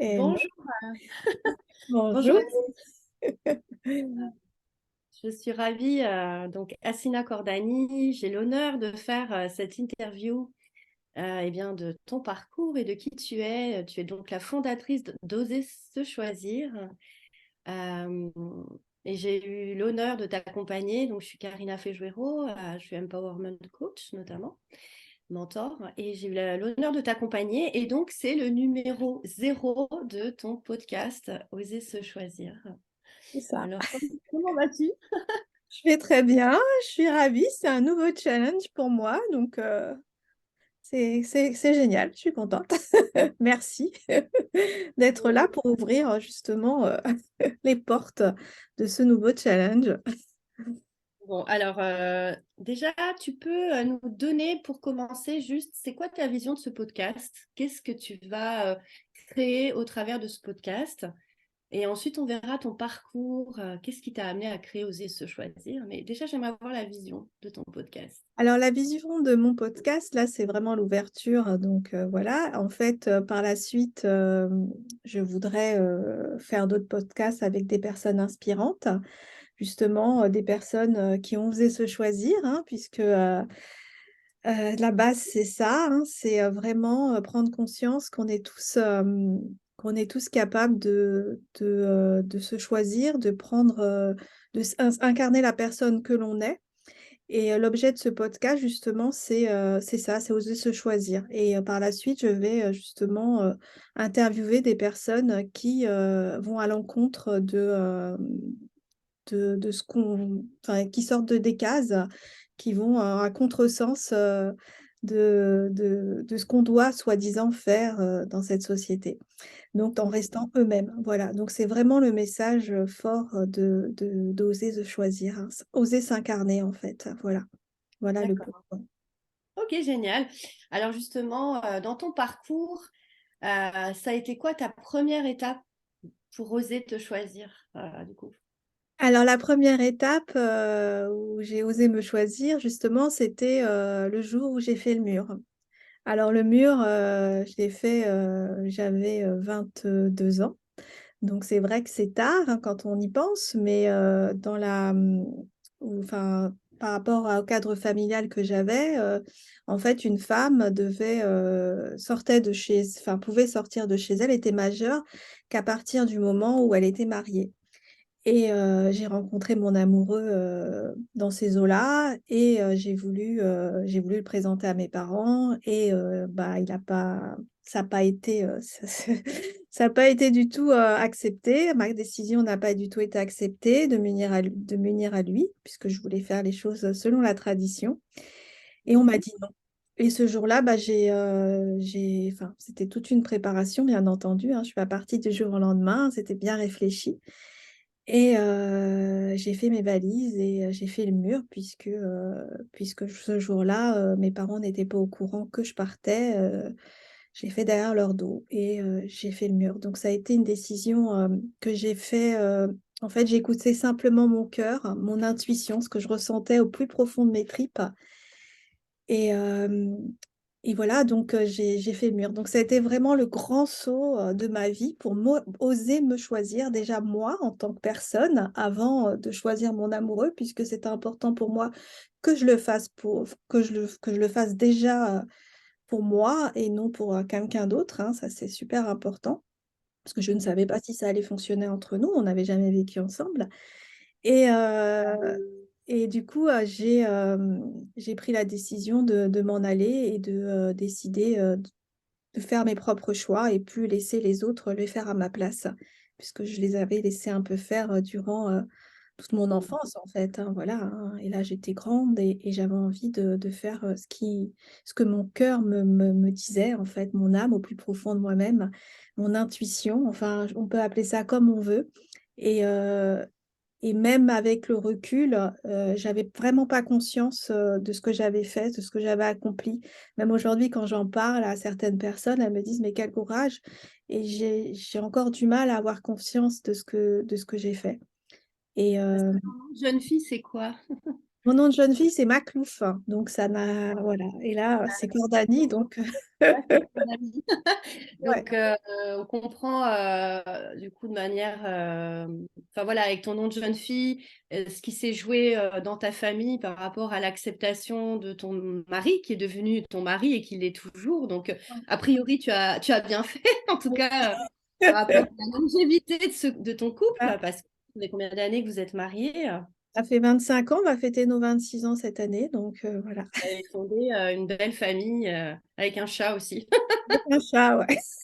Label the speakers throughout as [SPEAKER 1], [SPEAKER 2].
[SPEAKER 1] Hello,
[SPEAKER 2] Bonjour, bonjour.
[SPEAKER 1] bonjour.
[SPEAKER 2] Je suis ravie, donc Assina Cordani. J'ai l'honneur de faire cette interview de ton parcours et de qui tu es. Tu es donc la fondatrice d'Oser se choisir. Euh, et j'ai eu l'honneur de t'accompagner. Donc, je suis Karina Fejuero, je suis Empowerment Coach notamment, mentor. Et j'ai eu l'honneur de t'accompagner. Et donc, c'est le numéro 0 de ton podcast Oser se choisir.
[SPEAKER 1] C'est ça.
[SPEAKER 2] Alors, comment vas-tu?
[SPEAKER 1] Je vais très bien, je suis ravie. C'est un nouveau challenge pour moi, donc c'est génial, je suis contente. Merci d'être là pour ouvrir justement les portes de ce nouveau challenge.
[SPEAKER 2] Bon, alors déjà, tu peux nous donner pour commencer juste, c'est quoi ta vision de ce podcast? Qu'est-ce que tu vas créer au travers de ce podcast? Et ensuite, on verra ton parcours, qu'est-ce qui t'a amené à créer Oser se choisir. Mais déjà, j'aimerais avoir la vision de ton podcast.
[SPEAKER 1] Alors, la vision de mon podcast, là, c'est vraiment l'ouverture. Donc, voilà. En fait, par la suite, je voudrais faire d'autres podcasts avec des personnes inspirantes, justement, des personnes qui ont osé se choisir, hein, puisque la base, c'est ça, hein, c'est vraiment prendre conscience qu'on est tous capables de se choisir, de prendre, incarner la personne que l'on est. Et l'objet de ce podcast, justement, c'est ça, c'est oser se choisir. Et par la suite, je vais justement interviewer des personnes qui vont à l'encontre de ce qu'on, enfin, qui sortent des cases, qui vont à contresens de ce qu'on doit soi-disant faire dans cette société. Donc, en restant eux-mêmes. Voilà. Donc, c'est vraiment le message fort d'oser se choisir, hein. Oser s'incarner, en fait. Voilà. Voilà le
[SPEAKER 2] D'accord.
[SPEAKER 1] pourquoi.
[SPEAKER 2] Ok, génial. Alors justement, dans ton parcours, ça a été quoi ta première étape pour oser te choisir, du coup?
[SPEAKER 1] Alors, la première étape où j'ai osé me choisir, justement, c'était le jour où j'ai fait le mur. Alors, le mur, je l'ai fait, j'avais 22 ans. Donc, c'est vrai que c'est tard hein, quand on y pense, mais enfin, par rapport au cadre familial que j'avais, en fait, une femme sortait de enfin, pouvait sortir de chez elle, était majeure qu'à partir du moment où elle était mariée. Et j'ai rencontré mon amoureux dans ces eaux-là et j'ai voulu le présenter à mes parents et bah, ça n'a pas été, ça a pas été du tout accepté. Ma décision n'a pas du tout été acceptée de m'unir à lui puisque je voulais faire les choses selon la tradition. Et on m'a
[SPEAKER 2] Mhm.
[SPEAKER 1] dit non. Et ce jour-là, bah, enfin, c'était toute une préparation, bien entendu, hein. Je suis pas partie du jour au lendemain, c'était bien réfléchi. Et j'ai fait mes valises et j'ai fait le mur puisque ce jour-là, mes parents n'étaient pas au courant que je partais. J'ai fait derrière leur dos et j'ai fait le mur. Donc ça a été une décision que j'ai fait. En fait, j'écoutais simplement mon cœur, mon intuition, ce que je ressentais au plus profond de mes tripes. Et, et voilà, donc j'ai fait le mur. Donc ça a été vraiment le grand saut de ma vie pour oser me choisir déjà moi en tant que personne avant de choisir mon amoureux, puisque c'était important pour moi que je le fasse que je le fasse déjà pour moi et non pour quelqu'un d'autre, hein. Ça, c'est super important, parce que je ne savais pas si ça allait fonctionner entre nous. On n'avait jamais vécu ensemble. Et, et du coup, j'ai pris la décision de m'en aller et de décider de faire mes propres choix et plus laisser les autres les faire à ma place, puisque je les avais laissés un peu faire durant toute mon enfance, en fait, hein, voilà, hein. Et là, j'étais grande et j'avais envie de faire ce que mon cœur me disait, en fait, mon âme au plus profond de moi-même, mon intuition, enfin, on peut appeler ça comme on veut. Et, et même avec le recul, j'avais vraiment pas conscience de ce que j'avais fait, de ce que j'avais accompli. Même aujourd'hui, quand j'en parle à certaines personnes, elles me disent, mais quel courage! Et j'ai encore du mal à avoir conscience de ce que j'ai fait. Et
[SPEAKER 2] Jeune fille, c'est quoi?
[SPEAKER 1] Mon nom de jeune fille, c'est Maclouf, hein, donc ça n'a... Voilà. Et là, c'est Cordani, donc...
[SPEAKER 2] Ouais, c'est mon ami.
[SPEAKER 1] Ouais.
[SPEAKER 2] Donc, on comprend du coup de manière, enfin voilà, avec ton nom de jeune fille, ce qui s'est joué dans ta famille par rapport à l'acceptation de ton mari, qui est devenu ton mari et qui l'est toujours. Donc, a priori, tu as bien fait, en tout cas, par rapport à la longévité de ton couple,
[SPEAKER 1] Ah,
[SPEAKER 2] parce que ça fait combien d'années que vous êtes mariés?
[SPEAKER 1] ça fait 25 ans, on va fêter nos 26 ans cette année, donc voilà.
[SPEAKER 2] Vous avez fondé une belle famille avec un chat aussi.
[SPEAKER 1] Un chat,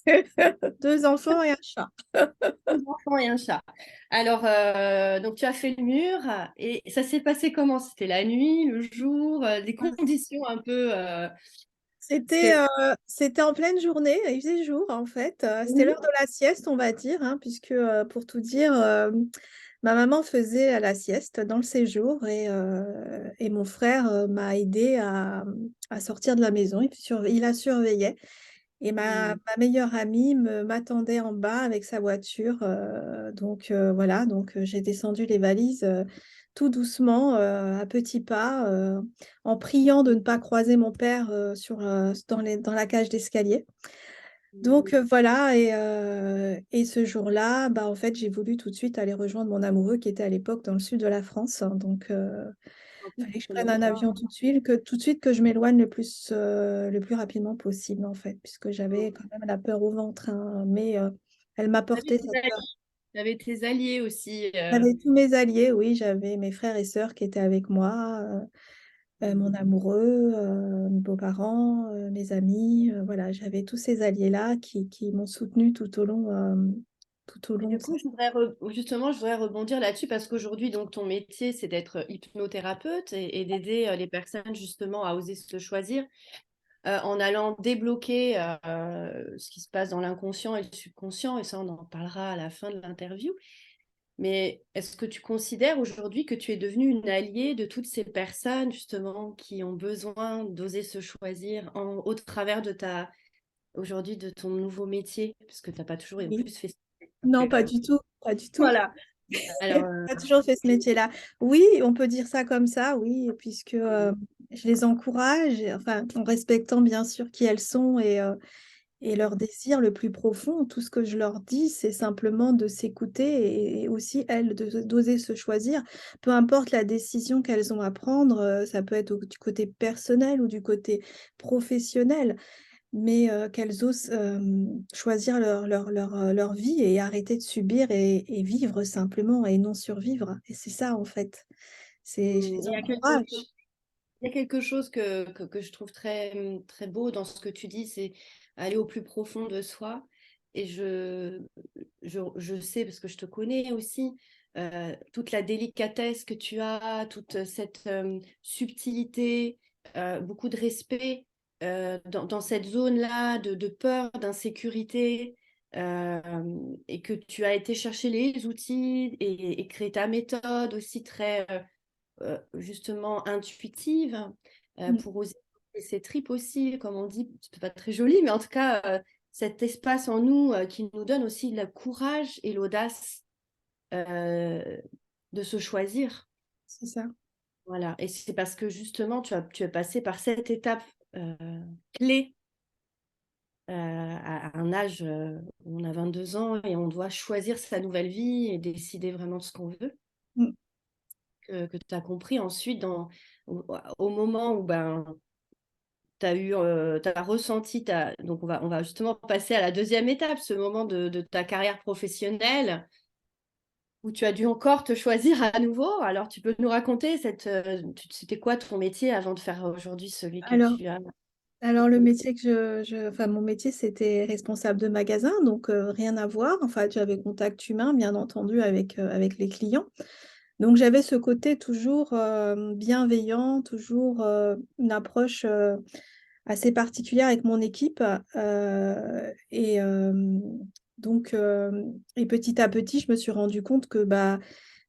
[SPEAKER 1] ouais. 2 enfants et un chat.
[SPEAKER 2] Deux enfants et un chat. Alors, donc tu as fait le mur et ça s'est passé comment? C'était la nuit, le jour, des conditions un peu.
[SPEAKER 1] C'était
[SPEAKER 2] C'était.
[SPEAKER 1] c'était en pleine journée, il faisait jour en fait. C'était
[SPEAKER 2] Mhm.
[SPEAKER 1] l'heure de la sieste, on va dire, hein, puisque pour tout dire, ma maman faisait la sieste dans le séjour et mon frère m'a aidé à sortir de la maison. Il la surveillait. Et
[SPEAKER 2] Mhm.
[SPEAKER 1] ma meilleure amie m'attendait en bas avec sa voiture. Donc voilà, donc j'ai descendu les valises tout doucement, à petits pas, en priant de ne pas croiser mon père dans la cage d'escalier. Donc voilà, et ce jour-là, bah, en fait, j'ai voulu tout de suite aller rejoindre mon amoureux qui était à l'époque dans le sud de la France. Donc
[SPEAKER 2] En
[SPEAKER 1] il
[SPEAKER 2] plus,
[SPEAKER 1] fallait que je
[SPEAKER 2] c'est
[SPEAKER 1] prenne un
[SPEAKER 2] longtemps.
[SPEAKER 1] avion tout de suite que je m'éloigne le plus rapidement possible, en fait, puisque j'avais quand même la peur au ventre, hein, mais elle m'a
[SPEAKER 2] Tu avais
[SPEAKER 1] porté
[SPEAKER 2] tes
[SPEAKER 1] cette peur.
[SPEAKER 2] alliés, t'avais tes alliés aussi.
[SPEAKER 1] J'avais tous mes alliés, oui, j'avais mes frères et sœurs qui étaient avec moi, mon amoureux, mes beaux-parents, mes amis, voilà, j'avais tous ces alliés-là qui m'ont soutenue tout au
[SPEAKER 2] Et
[SPEAKER 1] long
[SPEAKER 2] du
[SPEAKER 1] de
[SPEAKER 2] coup,
[SPEAKER 1] cette...
[SPEAKER 2] justement, je voudrais rebondir là-dessus parce qu'aujourd'hui, donc, ton métier, c'est d'être hypnothérapeute et d'aider les personnes justement à oser se choisir en allant débloquer ce qui se passe dans l'inconscient et le subconscient. Et ça, on en parlera à la fin de l'interview. Mais est-ce que tu considères aujourd'hui que tu es devenue une alliée de toutes ces personnes justement qui ont besoin d'oser se choisir au travers de aujourd'hui de ton nouveau métier, parce que tu n'as pas toujours et en
[SPEAKER 1] Oui.
[SPEAKER 2] plus fait ça.
[SPEAKER 1] Non, pas
[SPEAKER 2] Euh,
[SPEAKER 1] du tout, pas du tout.
[SPEAKER 2] voilà. Alors,
[SPEAKER 1] Pas toujours fait ce métier-là. Oui, on peut dire ça comme ça, oui, puisque je les encourage, enfin, en respectant bien sûr qui elles sont et leur désir le plus profond. Tout ce que je leur dis, c'est simplement de s'écouter et aussi, elles, d'oser se choisir. Peu importe la décision qu'elles ont à prendre, ça peut être du côté personnel ou du côté professionnel, mais qu'elles osent choisir leur vie et arrêter de subir et vivre simplement et non survivre. Et c'est ça, en fait. Je
[SPEAKER 2] il
[SPEAKER 1] les
[SPEAKER 2] y a
[SPEAKER 1] encourage.
[SPEAKER 2] il y a quelque chose que je trouve très, très beau dans ce que tu dis, c'est aller au plus profond de soi. Et je sais, parce que je te connais aussi, toute la délicatesse que tu as, toute cette subtilité, beaucoup de respect dans cette zone-là de peur, d'insécurité, euh, et que tu as été chercher les outils et créer ta méthode aussi très justement intuitive
[SPEAKER 1] Mm.
[SPEAKER 2] pour oser ses tripes aussi, comme on dit, c'est pas très joli, mais en tout cas, cet espace en nous qui nous donne aussi le courage et l'audace euh, de se choisir.
[SPEAKER 1] C'est ça.
[SPEAKER 2] Voilà. Et c'est parce que justement, tu es passé par cette étape clé à un âge où on a 22 ans et on doit choisir sa nouvelle vie et décider vraiment de ce qu'on veut,
[SPEAKER 1] Mm.
[SPEAKER 2] que tu as compris ensuite au moment où ben, tu as t'as ressenti, donc on va justement passer à la deuxième étape, ce moment de ta carrière professionnelle où tu as dû encore te choisir à nouveau. Alors, tu peux nous raconter c'était quoi ton métier avant de faire aujourd'hui celui que
[SPEAKER 1] Alors,
[SPEAKER 2] tu as
[SPEAKER 1] alors le
[SPEAKER 2] aujourd'hui?
[SPEAKER 1] métier enfin, mon métier, c'était responsable de magasin, donc rien à voir. Enfin, j'avais contact humain, bien entendu, avec les clients. Donc, j'avais ce côté toujours bienveillant, toujours une approche assez particulière avec mon équipe. Donc, et petit à petit, je me suis rendu compte que bah,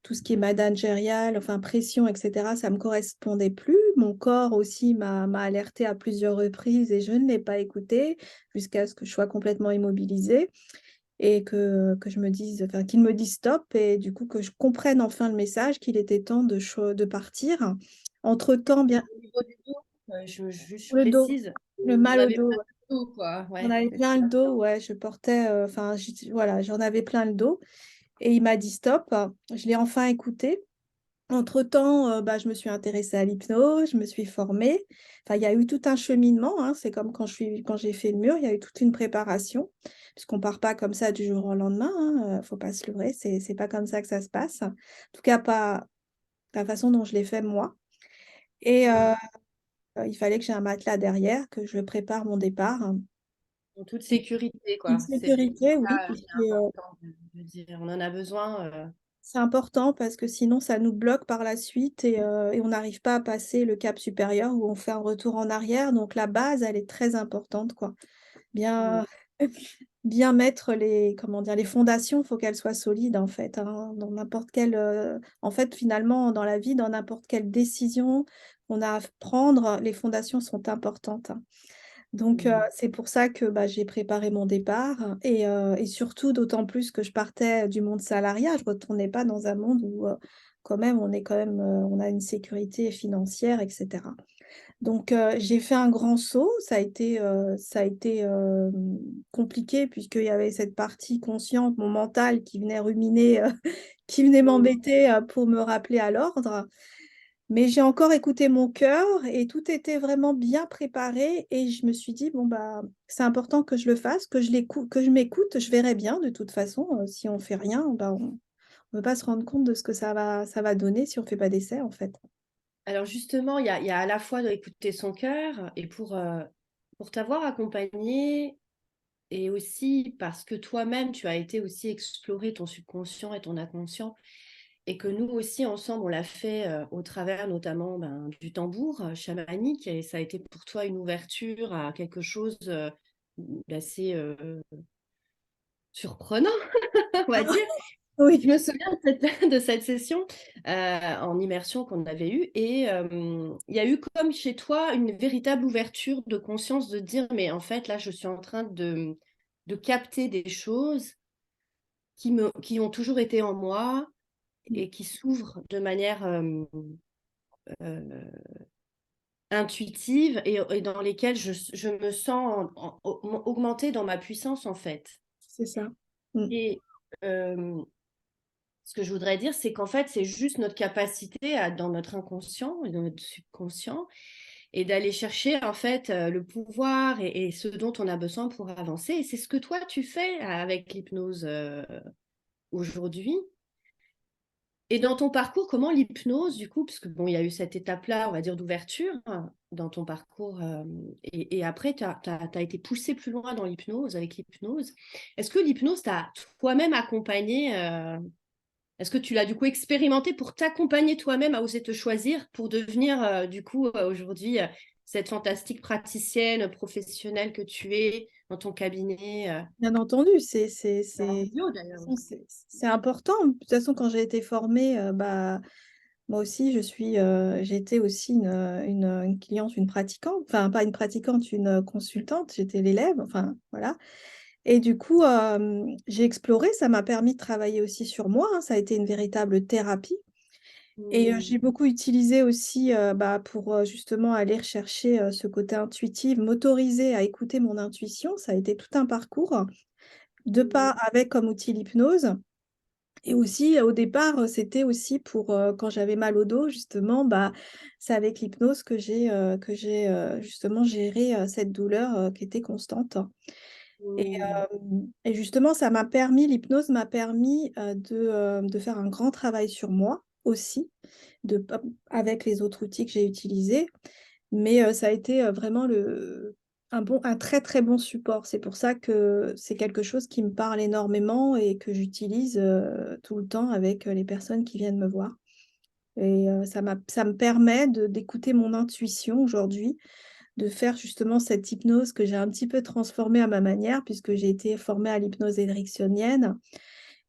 [SPEAKER 1] tout ce qui est managérial, enfin pression, etc., ça ne me correspondait plus. Mon corps aussi m'a alerté à plusieurs reprises et je ne l'ai pas écouté jusqu'à ce que je sois complètement immobilisée. et que je me dise, enfin, qu'il me dise stop et du coup que je comprenne enfin le message qu'il était temps de partir. Entre-temps, bien,
[SPEAKER 2] Au niveau du dos, je
[SPEAKER 1] le dos,
[SPEAKER 2] précise,
[SPEAKER 1] le
[SPEAKER 2] on
[SPEAKER 1] mal au
[SPEAKER 2] avait
[SPEAKER 1] dos.
[SPEAKER 2] plein
[SPEAKER 1] Ouais.
[SPEAKER 2] de dos, quoi.
[SPEAKER 1] J'en
[SPEAKER 2] Ouais,
[SPEAKER 1] avais
[SPEAKER 2] c'est ça.
[SPEAKER 1] plein le dos, ouais, je portais, enfin, voilà, j'en avais plein le dos et il m'a dit stop. Je l'ai enfin écouté. Entre-temps, bah, je me suis intéressée à l'hypnose, je me suis formée. Enfin, il y a eu tout un cheminement, hein. C'est comme quand j'ai fait le mur, il y a eu toute une préparation, puisqu'on ne part pas comme ça du jour au lendemain, hein. Faut pas se leurrer, c'est pas comme ça que ça se passe. En tout cas, pas la façon dont je l'ai fait moi. Et
[SPEAKER 2] Mm.
[SPEAKER 1] il fallait que j'ai un matelas derrière, que je prépare mon départ.
[SPEAKER 2] En toute sécurité,
[SPEAKER 1] Une
[SPEAKER 2] quoi. C'est
[SPEAKER 1] sécurité, oui,
[SPEAKER 2] ça qui
[SPEAKER 1] puisque
[SPEAKER 2] est important de dire. On en a besoin.
[SPEAKER 1] c'est important parce que sinon ça nous bloque par la suite et on n'arrive pas à passer le cap supérieur où on fait un retour en arrière. Donc la base, elle est très importante, quoi.
[SPEAKER 2] Mm.
[SPEAKER 1] Bien, bien mettre comment dire, les fondations, il faut qu'elles soient solides en fait, hein, dans n'importe quelle, en fait finalement dans la vie, dans n'importe quelle décision qu'on a à prendre, les fondations sont importantes, hein. Donc,
[SPEAKER 2] Mm.
[SPEAKER 1] c'est pour ça que bah, j'ai préparé mon départ et surtout d'autant plus que je partais du monde salariat. Je ne retournais pas dans un monde où quand même on a une sécurité financière, etc. Donc, j'ai fait un grand saut. Ça a été compliqué puisqu'il y avait cette partie consciente, mon mental qui venait ruminer, qui venait
[SPEAKER 2] Mm.
[SPEAKER 1] m'embêter pour me rappeler à l'ordre. Mais j'ai encore écouté mon cœur et tout était vraiment bien préparé et je me suis dit, bon, bah, c'est important que je le fasse, que je l'écoute, que je m'écoute, je verrai bien de toute façon. Si on fait rien, bah, on ne peut pas se rendre compte de ce que ça va donner si on ne fait pas d'essai, en fait.
[SPEAKER 2] Alors justement, il y a à la fois d'écouter son cœur et pour t'avoir accompagné et aussi parce que toi-même, tu as été aussi explorer ton subconscient et ton inconscient et que nous aussi, ensemble, on l'a fait au travers notamment du tambour chamanique et ça a été pour toi une ouverture à quelque chose d'assez surprenant, on va dire. Je
[SPEAKER 1] Oui,
[SPEAKER 2] me souviens de de cette session en immersion qu'on avait eue et il y a eu comme chez toi une véritable ouverture de conscience de dire mais en fait là je suis en train de capter des choses qui ont toujours été en moi et qui s'ouvrent de manière euh, intuitive et dans lesquelles je me sens augmentée dans ma puissance en fait.
[SPEAKER 1] c'est ça. Mm.
[SPEAKER 2] Et euh, ce que je voudrais dire, c'est qu'en fait, c'est juste notre capacité dans notre inconscient et dans notre subconscient et d'aller chercher en fait le pouvoir et ce dont on a besoin pour avancer. Et c'est ce que toi, tu fais avec l'hypnose aujourd'hui. Et dans ton parcours, comment l'hypnose, du coup, parce que bon, il y a eu cette étape-là, on va dire, d'ouverture dans ton parcours, et après, tu as été poussé plus loin dans l'hypnose, avec l'hypnose. Est-ce que l'hypnose t'a toi-même accompagné est-ce que tu l'as du coup expérimenté pour t'accompagner toi-même à oser te choisir pour devenir du coup aujourd'hui cette fantastique praticienne professionnelle que tu es dans ton cabinet
[SPEAKER 1] Bien entendu,
[SPEAKER 2] en vidéo d'ailleurs.
[SPEAKER 1] c'est important. De toute façon, quand j'ai été formée, bah, moi aussi, j'étais aussi une cliente, une pratiquante, enfin, pas une pratiquante, une consultante, j'étais l'élève, enfin, voilà. Et du coup, j'ai exploré, ça m'a permis de travailler aussi sur moi, hein, ça a été une véritable thérapie. Et
[SPEAKER 2] Hmm.
[SPEAKER 1] j'ai beaucoup utilisé aussi bah, pour justement aller rechercher ce côté intuitif, m'autoriser à écouter mon intuition. Ça a été tout un parcours, de pas
[SPEAKER 2] Hmm.
[SPEAKER 1] avec comme outil l'hypnose. Et aussi, au départ, c'était aussi pour quand j'avais mal au dos, justement, bah, c'est avec l'hypnose que j'ai justement géré cette douleur qui était constante. Et,
[SPEAKER 2] Hmm.
[SPEAKER 1] et justement, l'hypnose m'a permis de faire un grand travail sur moi aussi, de, avec les autres outils que j'ai utilisés. Mais ça a été vraiment un très très bon support. C'est pour ça que c'est quelque chose qui me parle énormément et que j'utilise tout le temps avec les personnes qui viennent me voir. Et ça me permet d'écouter mon intuition aujourd'hui, de faire justement cette hypnose que j'ai un petit peu transformée à ma manière, puisque j'ai été formée à l'hypnose éryctionienne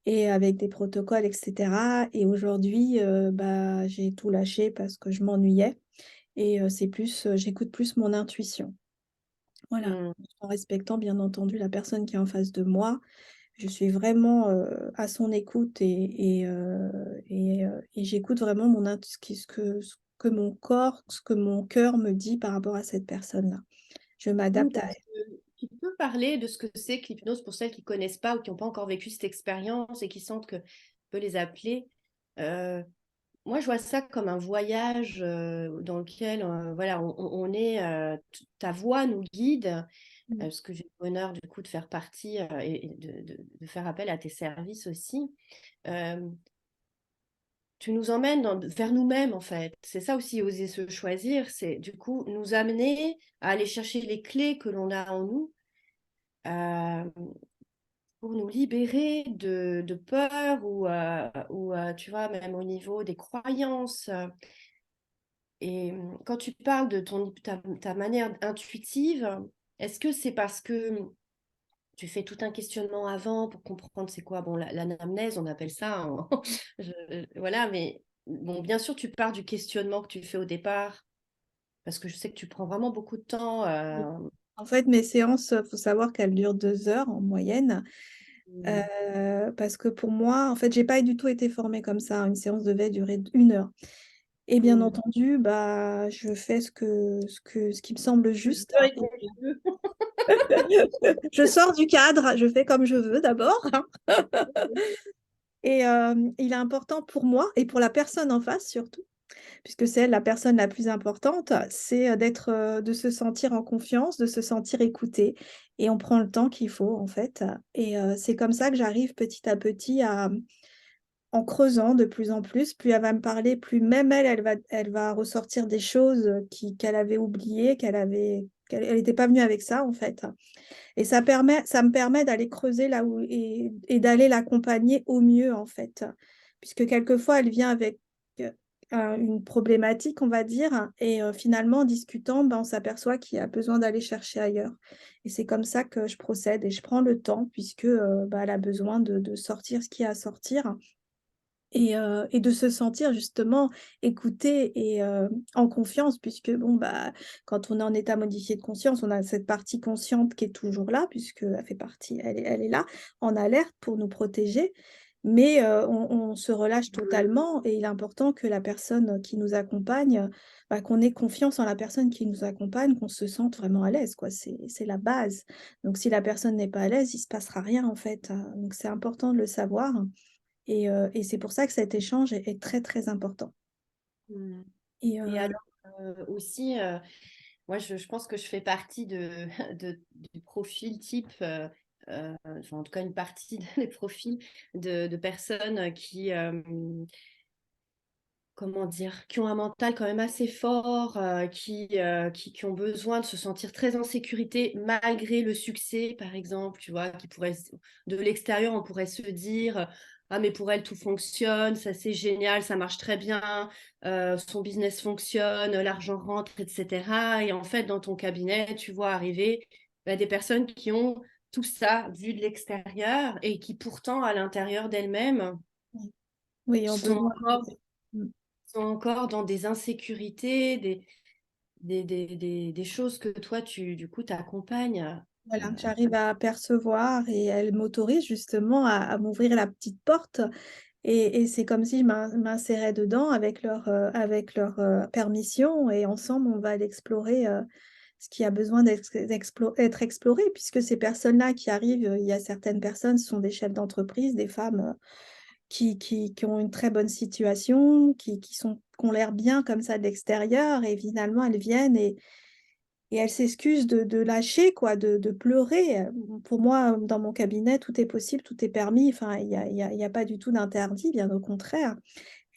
[SPEAKER 1] et avec des protocoles, etc. Et aujourd'hui, bah, j'ai tout lâché parce que je m'ennuyais. Et j'écoute plus mon intuition. Voilà,
[SPEAKER 2] Hmm.
[SPEAKER 1] en respectant bien entendu la personne qui est en face de moi Je suis vraiment à son écoute et j'écoute vraiment ce que mon corps, ce que mon cœur me dit par rapport à cette personne-là. Je
[SPEAKER 2] Oui,
[SPEAKER 1] m'adapte à
[SPEAKER 2] parce
[SPEAKER 1] elle.
[SPEAKER 2] que tu peux parler de ce que c'est que l'hypnose pour celles qui ne connaissent pas ou qui n'ont pas encore vécu cette expérience et qui sentent que tu peux les appeler. Euh, Moi, je vois ça comme un voyage dans lequel voilà, on est, ta voix nous guide,
[SPEAKER 1] Mm.
[SPEAKER 2] parce que j'ai le bonheur du coup de faire partie et de faire appel à tes services aussi. Euh, Tu nous emmènes vers nous-mêmes en fait. C'est ça aussi, oser se choisir, c'est du coup nous amener à aller chercher les clés que l'on a en nous euh, pour nous libérer de peur ou tu vois, même au niveau des croyances. Et quand tu parles de ta manière intuitive, est-ce que c'est parce que tu fais tout un questionnement avant pour comprendre c'est quoi? Bon, l'anamnèse, on appelle ça, hein. Voilà, mais bon, bien sûr, tu pars du questionnement que tu fais au départ, parce que je sais que tu prends vraiment beaucoup de temps.
[SPEAKER 1] En fait, mes séances, il faut savoir qu'elles durent 2 heures en moyenne.
[SPEAKER 2] Mm,
[SPEAKER 1] Parce que pour moi, en fait, j'ai pas du tout été formée comme ça. Une séance devait durer 1 heure. Et bien
[SPEAKER 2] mm.
[SPEAKER 1] entendu, bah, je fais ce qui me semble
[SPEAKER 2] Je
[SPEAKER 1] juste.
[SPEAKER 2] veux avec mes cheveux.
[SPEAKER 1] Je sors du cadre, je fais comme je veux d'abord. Et il est important pour moi et pour la personne en face surtout, puisque c'est elle la personne la plus importante, c'est de se sentir en confiance, de se sentir écouté. Et on prend le temps qu'il faut en fait. Et c'est comme ça que j'arrive petit à petit en creusant de plus en plus, plus elle va me parler, plus même elle va ressortir des choses qu'elle avait oubliées, qu'elle n'était pas venue avec ça en fait. Et ça me permet d'aller creuser là où et d'aller l'accompagner au mieux, en fait. Puisque quelquefois, elle vient avec une problématique, on va dire, et finalement, en discutant, ben, on s'aperçoit qu'il y a besoin d'aller chercher ailleurs. Et c'est comme ça que je procède et je prends le temps, puisque ben, elle a besoin de sortir ce qu'il y a à sortir et de se sentir justement écouté et en confiance, puisque bon, bah, quand on est en état modifié de conscience, on a cette partie consciente qui est toujours là, puisqu'elle fait partie, elle est là, en alerte pour nous protéger, mais on se relâche totalement et il est important que la personne qui nous accompagne, bah, qu'on ait confiance en la personne qui nous accompagne, qu'on se sente vraiment à l'aise, quoi. C'est la base. Donc si la personne n'est pas à l'aise, il ne se passera rien en fait. Donc c'est important de le savoir. Et c'est pour ça que cet échange est très, très important.
[SPEAKER 2] Mm.
[SPEAKER 1] Et
[SPEAKER 2] Et alors, aussi, moi, je pense que je fais partie du profil type, enfin, en tout cas, une partie des profils de personnes qui, comment dire, qui ont un mental quand même assez fort, qui ont besoin de se sentir très en sécurité malgré le succès, par exemple, tu vois, de l'extérieur, on pourrait se dire, ah, mais pour elle, tout fonctionne, ça c'est génial, ça marche très bien, son business fonctionne, l'argent rentre, etc. Et en fait, dans ton cabinet, tu vois arriver bah, des personnes qui ont tout ça vu de l'extérieur et qui pourtant, à l'intérieur d'elles-mêmes,
[SPEAKER 1] oui, ont
[SPEAKER 2] sont
[SPEAKER 1] besoin.
[SPEAKER 2] encore
[SPEAKER 1] Mm.
[SPEAKER 2] sont encore dans des insécurités, des choses que toi, du coup, t'accompagnes.
[SPEAKER 1] Voilà, j'arrive à percevoir et elle m'autorise justement à m'ouvrir la petite porte. Et c'est comme si je m'insérais dedans avec leur permission et ensemble, on va aller explorer ce qui a besoin d'être exploré, puisque ces personnes-là qui arrivent, il y a certaines personnes, ce sont des chefs d'entreprise, des femmes qui ont une très bonne situation, qui ont l'air bien comme ça de l'extérieur, et finalement elles viennent et elles s'excusent de lâcher, quoi, de pleurer. Pour moi, dans mon cabinet, tout est possible, tout est permis, enfin, il y a pas du tout d'interdit, bien au contraire.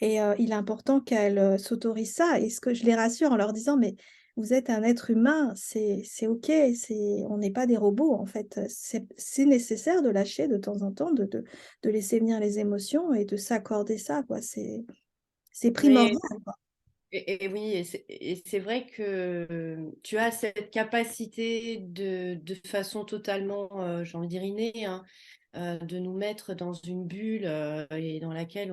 [SPEAKER 1] Et il est important qu'elles s'autorisent ça. Et ce que je les rassure en leur disant, mais vous êtes un être humain, c'est OK, on n'est pas des robots en fait. C'est nécessaire de lâcher de temps en temps, de laisser venir les émotions et de s'accorder ça, quoi. C'est
[SPEAKER 2] Oui,
[SPEAKER 1] primordial, quoi.
[SPEAKER 2] et oui, et c'est vrai que tu as cette capacité de façon totalement, j'ai envie de dire innée, hein, de nous mettre dans une bulle et dans laquelle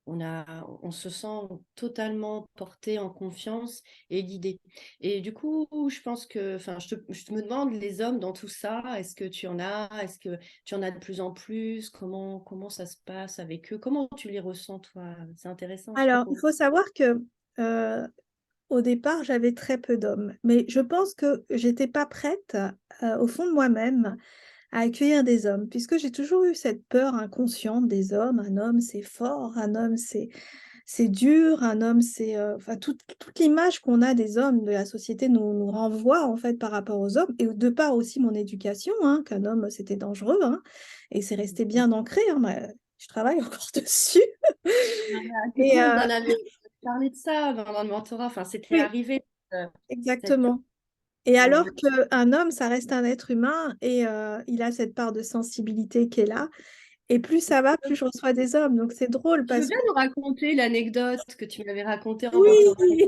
[SPEAKER 2] on se sent totalement porté en confiance et guidé. Et du coup, je pense que, enfin, je me demande, les hommes dans tout ça, est-ce que tu en as, est-ce que tu en as de plus en plus? Comment ça se passe avec eux? Comment tu les ressens, toi? C'est intéressant, je
[SPEAKER 1] Alors, il
[SPEAKER 2] trouve.
[SPEAKER 1] faut savoir que euh, au départ, j'avais très peu d'hommes, mais je pense que j'étais pas prête, au fond de moi-même, à accueillir des hommes, puisque j'ai toujours eu cette peur inconsciente des hommes. Un homme, c'est fort, un homme, c'est dur, un homme, c'est... enfin, toute l'image qu'on a des hommes de la société nous renvoie, en fait, par rapport aux hommes, et de part aussi mon éducation, hein, qu'un homme, c'était dangereux, hein, et c'est resté bien ancré, hein, je travaille encore dessus.
[SPEAKER 2] Tout
[SPEAKER 1] Et
[SPEAKER 2] le monde en avait parlé de ça dans le mentorat. Enfin, c'était
[SPEAKER 1] oui,
[SPEAKER 2] arrivé, euh, cette...
[SPEAKER 1] exactement. Et alors
[SPEAKER 2] euh,
[SPEAKER 1] qu'un homme, ça reste un être humain et il a cette part de sensibilité qui est là. Et plus ça va, plus je reçois des hommes. Donc c'est drôle
[SPEAKER 2] Tu veux
[SPEAKER 1] parce
[SPEAKER 2] bien
[SPEAKER 1] que
[SPEAKER 2] nous raconter l'anecdote que tu m'avais racontée en mentorat,
[SPEAKER 1] oui,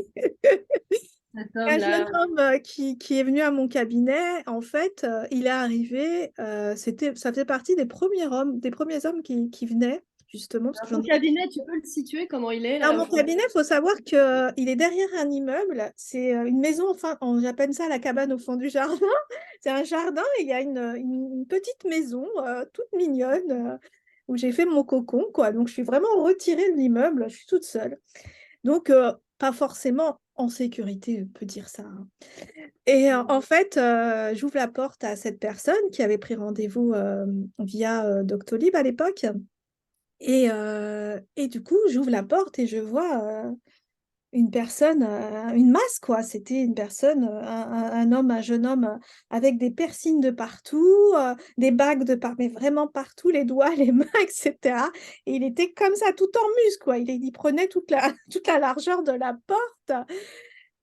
[SPEAKER 2] cet
[SPEAKER 1] un jeune
[SPEAKER 2] homme-là?
[SPEAKER 1] homme qui est venu à mon cabinet, en fait, il est arrivé, ça fait partie des premiers hommes qui venaient, justement, parce que
[SPEAKER 2] Alors,
[SPEAKER 1] j'en
[SPEAKER 2] ton
[SPEAKER 1] ai.
[SPEAKER 2] cabinet, tu peux le situer, comment il est
[SPEAKER 1] Alors,
[SPEAKER 2] là
[SPEAKER 1] mon
[SPEAKER 2] aujourd'hui?
[SPEAKER 1] cabinet, il faut savoir qu'il est derrière un immeuble. C'est une maison, enfin, j'appelle ça la cabane au fond du jardin. C'est un jardin et il y a une petite maison toute mignonne où j'ai fait mon cocon, quoi. Donc, je suis vraiment retirée de l'immeuble. Je suis toute seule. Donc, pas forcément en sécurité, on peut dire ça, hein. Et en fait, j'ouvre la porte à cette personne qui avait pris rendez-vous via Doctolib à l'époque. Et du coup, j'ouvre la porte et je vois une personne, une masse, quoi. C'était une personne, un homme, un jeune homme avec des piercings de partout, des bagues de partout, mais vraiment partout, les doigts, les mains, etc. Et il était comme ça, tout en muscle, quoi. Il prenait toute la largeur de la porte.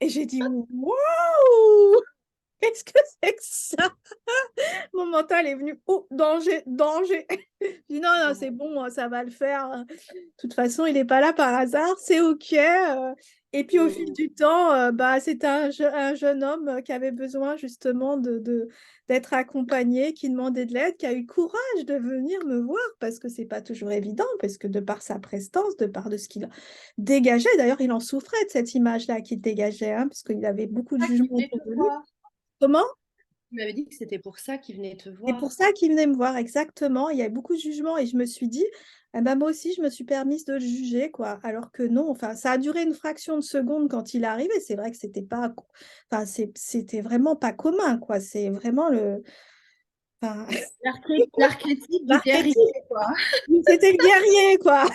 [SPEAKER 1] Et j'ai dit, waouh! Qu'est-ce que c'est que ça? Mon mental est venu, oh, danger, danger. Je dis, non, non, c'est bon, ça va le faire. De toute façon, il n'est pas là par hasard, c'est OK. Et puis au fil
[SPEAKER 2] Mm.
[SPEAKER 1] du temps, bah, c'était un jeune homme qui avait besoin justement d'être accompagné, qui demandait de l'aide, qui a eu le courage de venir me voir parce que c'est pas toujours évident, parce que de par sa prestance, de par de ce qu'il dégageait, d'ailleurs, il en souffrait de cette image-là qu'il dégageait, hein, parce qu'il avait beaucoup de
[SPEAKER 2] Ah, qui
[SPEAKER 1] jugements
[SPEAKER 2] venait
[SPEAKER 1] autour
[SPEAKER 2] te
[SPEAKER 1] de lui.
[SPEAKER 2] voir.
[SPEAKER 1] Comment?
[SPEAKER 2] Tu m'avais dit que c'était pour ça qu'il venait te
[SPEAKER 1] C'est pour
[SPEAKER 2] voir.
[SPEAKER 1] ça qu'il venait me voir, exactement. Il y avait beaucoup de jugements et je me suis dit, ah ben moi aussi, je me suis permise de le juger, quoi. Alors que non, enfin, ça a duré une fraction de seconde quand il est arrivé. C'est vrai que c'était pas, enfin, c'était vraiment pas commun, quoi. C'est vraiment enfin,
[SPEAKER 2] L'archétype du guerrier,
[SPEAKER 1] l'archétype.
[SPEAKER 2] quoi.
[SPEAKER 1] C'était le guerrier, quoi.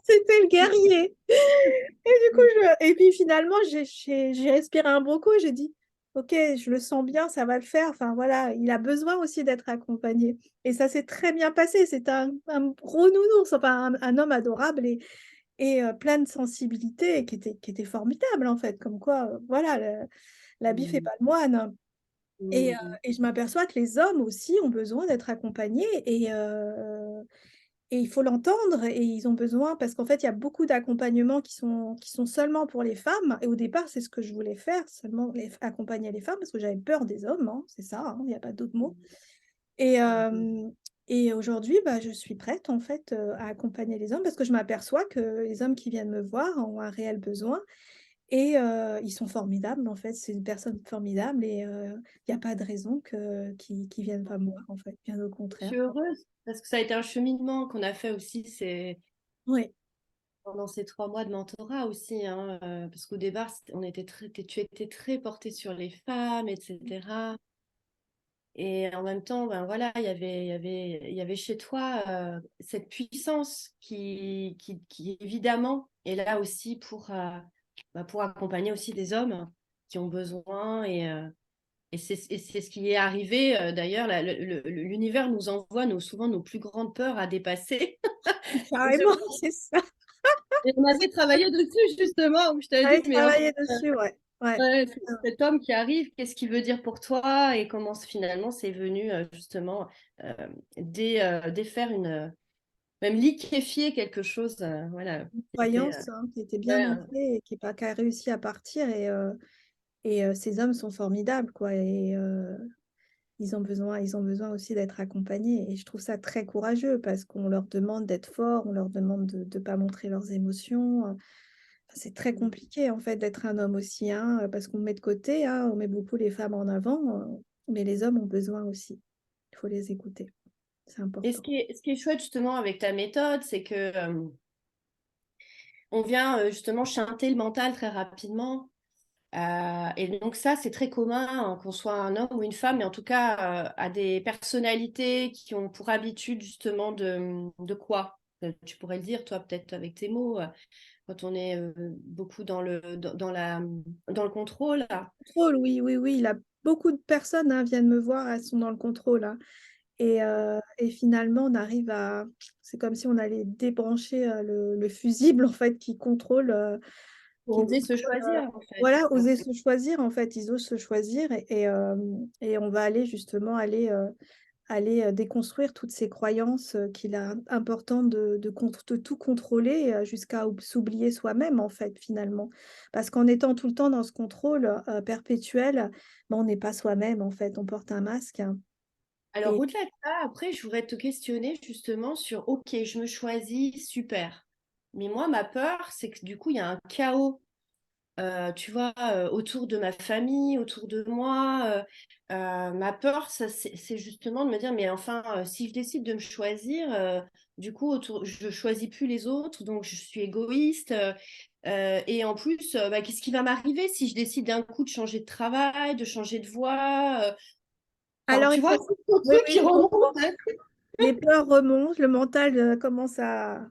[SPEAKER 1] C'était le guerrier. Et du coup, et puis finalement, j'ai respiré un bon coup et j'ai dit, OK, je le sens bien, ça va le faire. Enfin voilà, il a besoin aussi d'être accompagné. Et ça s'est très bien passé. C'est un gros nounours, enfin un homme adorable et plein de sensibilité qui était formidable en fait. Comme quoi, voilà, l'habit fait
[SPEAKER 2] Mm.
[SPEAKER 1] pas le moine.
[SPEAKER 2] Mm.
[SPEAKER 1] Et je m'aperçois que les hommes aussi ont besoin d'être accompagnés et il faut l'entendre et ils ont besoin, parce qu'en fait, il y a beaucoup d'accompagnements qui sont seulement pour les femmes. Et au départ, c'est ce que je voulais faire, seulement accompagner les femmes, parce que j'avais peur des hommes, hein, c'est ça, hein, il n'y a pas d'autre mot. Et, et aujourd'hui, bah, je suis prête en fait à accompagner les hommes, parce que je m'aperçois que les hommes qui viennent me voir ont un réel besoin. Et ils sont formidables, en fait. C'est une personne formidable et il n'y a pas de raison qu'ils viennent pas me voir, en fait. Bien au
[SPEAKER 2] Je
[SPEAKER 1] contraire.
[SPEAKER 2] suis heureuse parce que ça a été un cheminement qu'on a fait aussi
[SPEAKER 1] Oui,
[SPEAKER 2] pendant ces 3 mois de mentorat aussi, hein, parce qu'au départ, tu étais très portée sur les femmes, etc. Et en même temps, ben voilà, il y avait chez toi cette puissance qui, évidemment est là aussi pour accompagner aussi des hommes qui ont besoin. Et c'est ce qui est arrivé. D'ailleurs, l'univers nous envoie souvent nos plus grandes peurs à dépasser.
[SPEAKER 1] carrément, c'est ça.
[SPEAKER 2] Et on avait travaillé dessus justement, où je t'avais dit,
[SPEAKER 1] J'avais
[SPEAKER 2] mais en fait,
[SPEAKER 1] travaillé dessus, ouais. Ouais.
[SPEAKER 2] ouais, cet homme qui arrive, qu'est-ce qu'il veut dire pour toi et comment finalement c'est venu justement euh, défaire même liquéfier quelque chose. Voilà,
[SPEAKER 1] Une
[SPEAKER 2] c'était
[SPEAKER 1] croyance hein, qui était bien
[SPEAKER 2] ouais,
[SPEAKER 1] ancrée et qui a réussi à partir. Et ces hommes sont formidables, quoi. ils ont besoin aussi d'être accompagnés. Et je trouve ça très courageux parce qu'on leur demande d'être forts, on leur demande de ne pas montrer leurs émotions. Enfin, c'est très compliqué en fait d'être un homme aussi, hein, parce qu'on met de côté, hein, on met beaucoup les femmes en avant, mais les hommes ont besoin aussi. Il faut les écouter, c'est
[SPEAKER 2] Et
[SPEAKER 1] important.
[SPEAKER 2] ce qui est chouette justement avec ta méthode, c'est que on vient justement chanter le mental très rapidement. Et donc ça, c'est très commun, hein, qu'on soit un homme ou une femme, mais en tout cas à des personnalités qui ont pour habitude justement de quoi? Tu pourrais le dire, toi, peut-être avec tes mots, quand on est beaucoup dans le contrôle. Là.
[SPEAKER 1] Contrôle, oui, oui, oui. Beaucoup de personnes, hein, viennent me voir, elles sont dans le contrôle, hein. Et finalement, on arrive à... C'est comme si on allait débrancher le fusible, en fait,
[SPEAKER 2] Pour
[SPEAKER 1] qui
[SPEAKER 2] oser se
[SPEAKER 1] contrôle,
[SPEAKER 2] choisir, en fait.
[SPEAKER 1] voilà, oser se choisir, en fait. Ils osent se choisir et on va aller justement aller déconstruire toutes ces croyances qu'il est important de tout contrôler jusqu'à s'oublier soi-même, en fait, finalement. Parce qu'en étant tout le temps dans ce contrôle perpétuel, ben, on n'est pas soi-même, en fait. On porte un masque, hein.
[SPEAKER 2] Alors,
[SPEAKER 1] Et
[SPEAKER 2] au-delà de ça, après, je voudrais te questionner justement sur, OK, je me choisis, super. Mais moi, ma peur, c'est que du coup, il y a un chaos, tu vois, autour de ma famille, autour de moi. Ma peur, ça, c'est justement de me dire, mais enfin, si je décide de me choisir, du coup, je choisis plus les autres, donc je suis égoïste. Et en plus, bah, qu'est-ce qui va m'arriver si je décide d'un coup de changer de travail, de changer de voie enfin,
[SPEAKER 1] alors,
[SPEAKER 2] tu
[SPEAKER 1] il
[SPEAKER 2] vois,
[SPEAKER 1] faut...
[SPEAKER 2] c'est un
[SPEAKER 1] Oui,
[SPEAKER 2] truc
[SPEAKER 1] oui,
[SPEAKER 2] qui
[SPEAKER 1] je
[SPEAKER 2] remonte.
[SPEAKER 1] comprends. Les peurs remontent, le mental commence à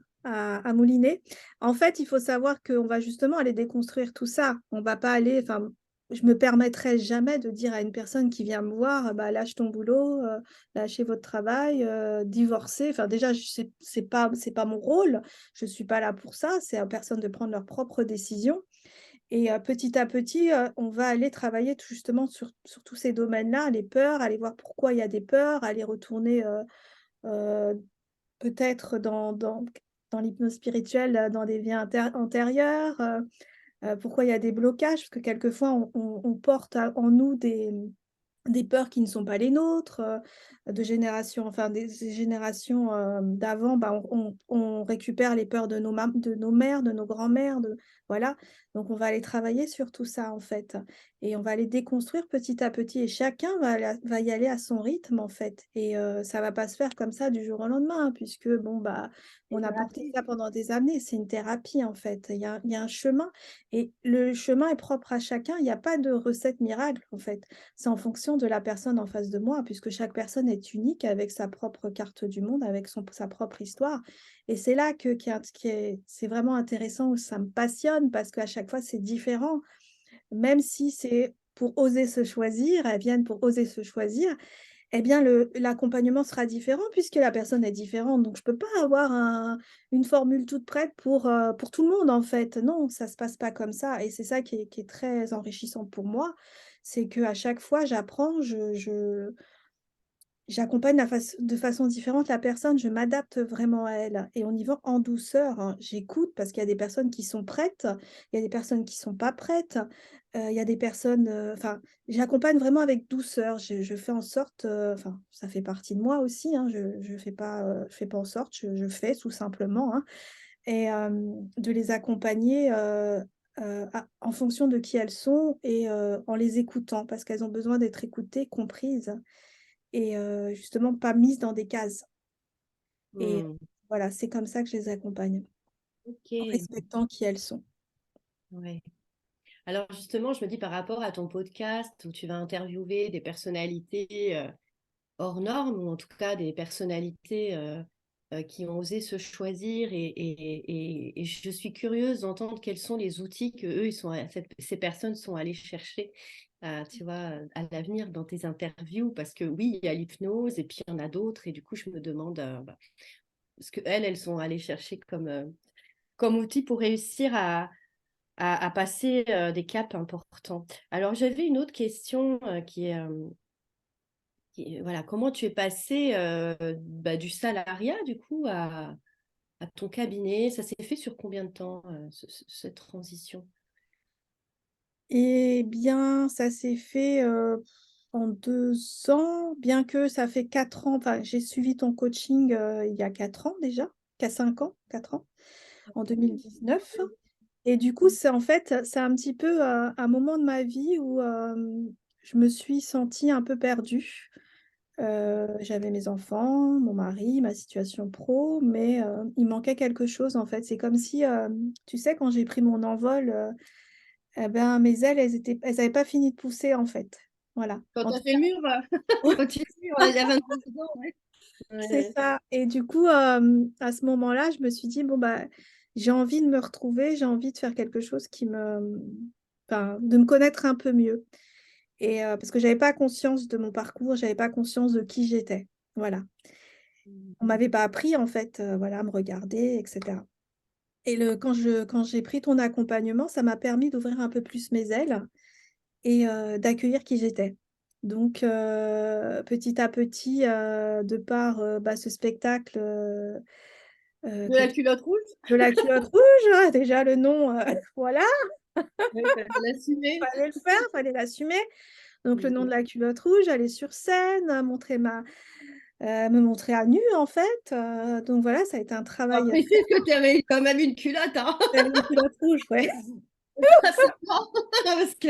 [SPEAKER 1] mouliner. En fait, il faut savoir qu'on va justement aller déconstruire tout ça. On va pas aller, enfin, je me permettrai jamais de dire à une personne qui vient me voir, bah, lâche ton boulot, lâchez votre travail, divorcez. Enfin, déjà, c'est pas mon rôle. Je suis pas là pour ça. C'est à personne de prendre leurs propres décisions. Et petit à petit, on va aller travailler justement sur tous ces domaines-là, les peurs, aller voir pourquoi il y a des peurs, aller retourner Heu, peut-être dans l'hypnose spirituelle, dans des vies antérieures, pourquoi il y a des blocages? Parce que quelquefois on porte en nous des peurs qui ne sont pas les nôtres, de générations, enfin des générations, d'avant, bah, on récupère les peurs de nos mères, de nos grands-mères, voilà. Donc on va aller travailler sur tout ça, en fait et on va aller déconstruire petit à petit et chacun va y aller à son rythme, en fait et ça va pas se faire comme ça du jour au lendemain, hein, puisque bon, bah,
[SPEAKER 2] C'est
[SPEAKER 1] on a porté
[SPEAKER 2] thérapie.
[SPEAKER 1] ça pendant des années. C'est une thérapie, en fait. Il y a un chemin et le chemin est propre à chacun. Il y a pas de recette miracle, en fait. C'est en fonction de la personne en face de moi, puisque chaque personne est unique avec sa propre carte du monde, avec sa propre histoire. Et c'est là c'est vraiment intéressant, ça me passionne parce qu'à chaque fois, c'est différent. Même si c'est pour oser se choisir, elles viennent pour oser se choisir, eh bien, l'accompagnement sera différent puisque la personne est différente. Donc, je ne peux pas avoir une formule toute prête pour tout le monde, en fait. Non, ça ne se passe pas comme ça. Et c'est ça qui est très enrichissant pour moi. C'est qu'à chaque fois, j'apprends, j'accompagne de façon différente la personne, je m'adapte vraiment à elle et on y va en douceur, hein. J'écoute parce qu'il y a des personnes qui sont prêtes, il y a des personnes qui sont pas prêtes, il y a des personnes, enfin, j'accompagne vraiment avec douceur. Je fais en sorte, enfin, ça fait partie de moi aussi, hein, je fais pas en sorte, je fais tout simplement, hein et de les accompagner, en fonction de qui elles sont et en les écoutant parce qu'elles ont besoin d'être écoutées, comprises et justement pas mises dans des cases et
[SPEAKER 2] Hmm.
[SPEAKER 1] voilà, c'est comme ça que je les accompagne, en
[SPEAKER 2] Ok,
[SPEAKER 1] respectant qui elles sont.
[SPEAKER 2] ouais. Alors justement, je me dis par rapport à ton podcast où tu vas interviewer des personnalités hors normes, ou en tout cas des personnalités qui ont osé se choisir, et je suis curieuse d'entendre quels sont les outils que eux, ces personnes sont allées chercher, tu vois, à l'avenir dans tes interviews, parce que oui, il y a l'hypnose, et puis il y en a d'autres, et du coup, je me demande bah, ce que elles sont allées chercher comme outil pour réussir à passer des caps importants. Alors, j'avais une autre question voilà, comment tu es passé bah, du salariat, du coup, à ton cabinet? Ça s'est fait sur combien de temps, cette transition?
[SPEAKER 1] Eh bien, ça s'est fait, en 2 ans, bien que ça fait 4 ans, enfin, j'ai suivi ton coaching il y a 4 ans déjà, qu'à 5 ans, 4 ans, en 2019. Et du coup, c'est en fait, c'est un petit peu un moment de ma vie où je me suis sentie un peu perdue. J'avais mes enfants, mon mari, ma situation pro, mais il manquait quelque chose en fait. C'est comme si, tu sais, quand j'ai pris mon envol, eh ben, mes ailes, elles n'avaient pas fini de pousser en fait. Voilà.
[SPEAKER 2] Quand
[SPEAKER 1] En
[SPEAKER 2] tu
[SPEAKER 1] tout
[SPEAKER 2] as fait le mur,
[SPEAKER 1] cas,
[SPEAKER 2] quand tu dis, il y a 22 ans, ouais.
[SPEAKER 1] c'est
[SPEAKER 2] Ouais.
[SPEAKER 1] ça. Et du coup, à ce moment-là, je me suis dit, bon, bah, j'ai envie de me retrouver, j'ai envie de faire quelque chose enfin, de me connaître un peu mieux. Et parce que j'avais pas conscience de mon parcours, j'avais pas conscience de qui j'étais. Voilà. On m'avait pas appris, en fait, voilà, à me regarder, etc. Et quand j'ai pris ton accompagnement, ça m'a permis d'ouvrir un peu plus mes ailes et d'accueillir qui j'étais. Donc, petit à petit, de par bah, ce spectacle
[SPEAKER 2] De
[SPEAKER 1] que
[SPEAKER 2] la culotte rouge,
[SPEAKER 1] de la culotte rouge, hein, déjà le nom, voilà,
[SPEAKER 2] il fallait l'assumer.
[SPEAKER 1] fallait le faire, fallait l'assumer. Donc, le nom de
[SPEAKER 2] Mm.
[SPEAKER 1] la culotte rouge, aller sur scène, me montrer à nu, en fait. Donc, voilà, ça a été un
[SPEAKER 2] On
[SPEAKER 1] travail.
[SPEAKER 2] précise que tu avais quand même une culotte, hein.
[SPEAKER 1] J'avais une culotte rouge, ouais.
[SPEAKER 2] C'est marrant, parce que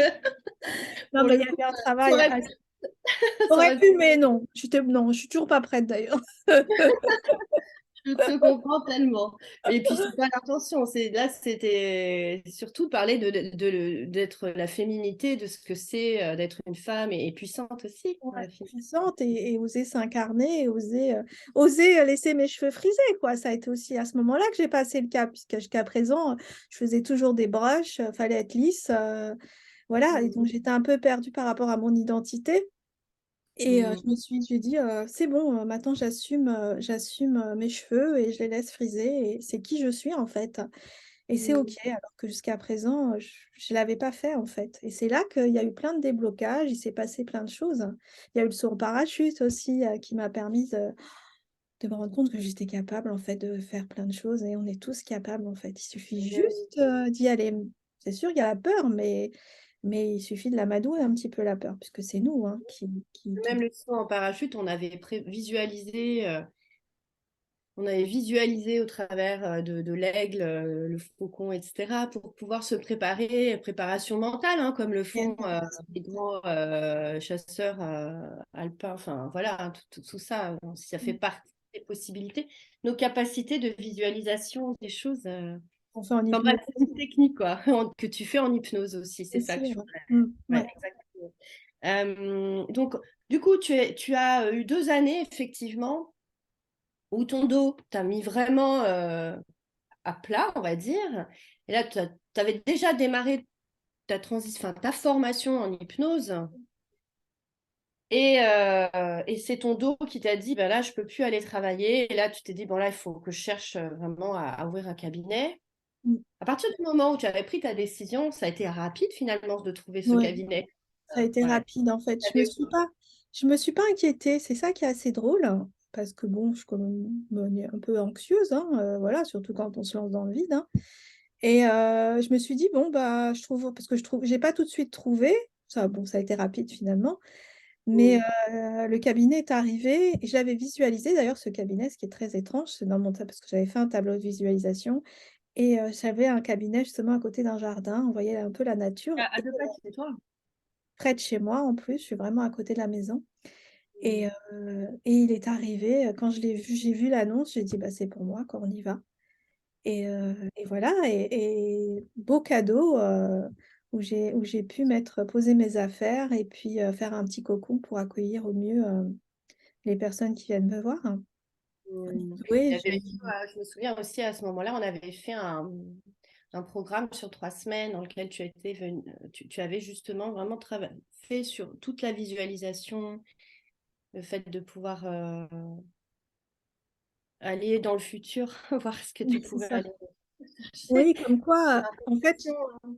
[SPEAKER 1] Non,
[SPEAKER 2] pour
[SPEAKER 1] mais il
[SPEAKER 2] le
[SPEAKER 1] y
[SPEAKER 2] coup,
[SPEAKER 1] avait un
[SPEAKER 2] ça
[SPEAKER 1] travail.
[SPEAKER 2] aurait, ça
[SPEAKER 1] J'aurais
[SPEAKER 2] aurait
[SPEAKER 1] pu,
[SPEAKER 2] pu.
[SPEAKER 1] mais non. Non, je suis toujours pas prête d'ailleurs.
[SPEAKER 2] Je te comprends tellement. Et puis, c'est pas l'intention. Là, c'était surtout parler d'être la féminité, de ce que c'est d'être une femme et puissante aussi.
[SPEAKER 1] Ouais,
[SPEAKER 2] La fille.
[SPEAKER 1] puissante et oser s'incarner, et oser laisser mes cheveux frisés, quoi. Ça a été aussi à ce moment-là que j'ai passé le cap, puisque jusqu'à présent, je faisais toujours des brushes, fallait être lisse. Voilà, et
[SPEAKER 2] Mm,
[SPEAKER 1] donc j'étais un peu perdue par rapport à mon identité. Et
[SPEAKER 2] mm,
[SPEAKER 1] j'ai dit, c'est bon, maintenant j'assume mes cheveux et je les laisse friser, et c'est qui je suis en fait. Et c'est OK,
[SPEAKER 2] mm,
[SPEAKER 1] alors que jusqu'à présent, je ne l'avais pas fait en fait. Et c'est là qu'il y a eu plein de déblocages, il s'est passé plein de choses. Il y a eu le saut en parachute aussi qui m'a permis de me rendre compte que j'étais capable en fait de faire plein de choses, et on est tous capables en fait. Il suffit
[SPEAKER 2] mm.
[SPEAKER 1] juste d'y aller. C'est sûr, il y a la peur, mais il suffit de l'amadouer un petit peu la peur, puisque c'est nous hein, qui...
[SPEAKER 2] Même le saut en parachute, on avait visualisé au travers de l'aigle, le faucon, etc., pour pouvoir se préparer, préparation mentale, hein, comme le font les grands chasseurs alpins. Enfin, voilà, hein, tout ça, si ça fait partie des possibilités. Nos capacités de visualisation des choses.
[SPEAKER 1] On fait en
[SPEAKER 2] Enfin bref,
[SPEAKER 1] hypnose,
[SPEAKER 2] c'est une technique, quoi, que tu fais en hypnose aussi, c'est ça que
[SPEAKER 1] aussi.
[SPEAKER 2] je
[SPEAKER 1] Ouais.
[SPEAKER 2] voudrais. Ouais,
[SPEAKER 1] Ouais.
[SPEAKER 2] exactement. Donc, du coup, tu as eu 2 années, effectivement, où ton dos, tu as mis vraiment à plat, on va dire. Et là, tu avais déjà démarré enfin, ta formation en hypnose. Et c'est ton dos qui t'a dit, bah là, je peux plus aller travailler. Et là, tu t'es dit, bon, là, il faut que je cherche vraiment à ouvrir un cabinet.
[SPEAKER 1] Mm.
[SPEAKER 2] À partir du moment où tu avais pris ta décision, ça a été rapide finalement de trouver ce
[SPEAKER 1] Ouais.
[SPEAKER 2] cabinet.
[SPEAKER 1] Ça a été
[SPEAKER 2] Ouais.
[SPEAKER 1] rapide en fait.
[SPEAKER 2] T'avais-
[SPEAKER 1] Je me suis pas inquiétée. C'est ça qui est assez drôle, hein, parce que bon, je suis quand même un peu anxieuse, hein, voilà, surtout quand on se lance dans le vide, hein. Et je me suis dit bon bah je trouve parce que j'ai pas tout de suite trouvé. Ça, bon, ça a été rapide finalement. Mais
[SPEAKER 2] Mm.
[SPEAKER 1] le cabinet est arrivé et j'avais visualisé d'ailleurs ce cabinet, ce qui est très étrange, c'est dans mon parce que j'avais fait un tableau de visualisation et j'avais un cabinet justement à côté d'un jardin. On voyait un peu la nature
[SPEAKER 2] À 2 pas de chez toi.
[SPEAKER 1] près de chez moi en plus, je suis vraiment à côté de la maison.
[SPEAKER 2] Mm.
[SPEAKER 1] Et il est arrivé, quand je l'ai vu, j'ai vu l'annonce, j'ai dit bah, c'est pour moi, quand on y va. Et voilà, et beau cadeau où j'ai pu poser mes affaires et puis faire un petit cocon pour accueillir au mieux les personnes qui viennent me voir.
[SPEAKER 2] Mm. Il
[SPEAKER 1] Oui,
[SPEAKER 2] y avait, je me souviens aussi à ce moment-là, on avait fait un programme sur 3 semaines dans lequel tu avais justement vraiment fait sur toute la visualisation, le fait de pouvoir aller dans le futur, voir ce que tu
[SPEAKER 1] c'est
[SPEAKER 2] pouvais
[SPEAKER 1] ça.
[SPEAKER 2] aller chercher.
[SPEAKER 1] Oui, comme quoi, en fait,
[SPEAKER 2] Intuition, hein.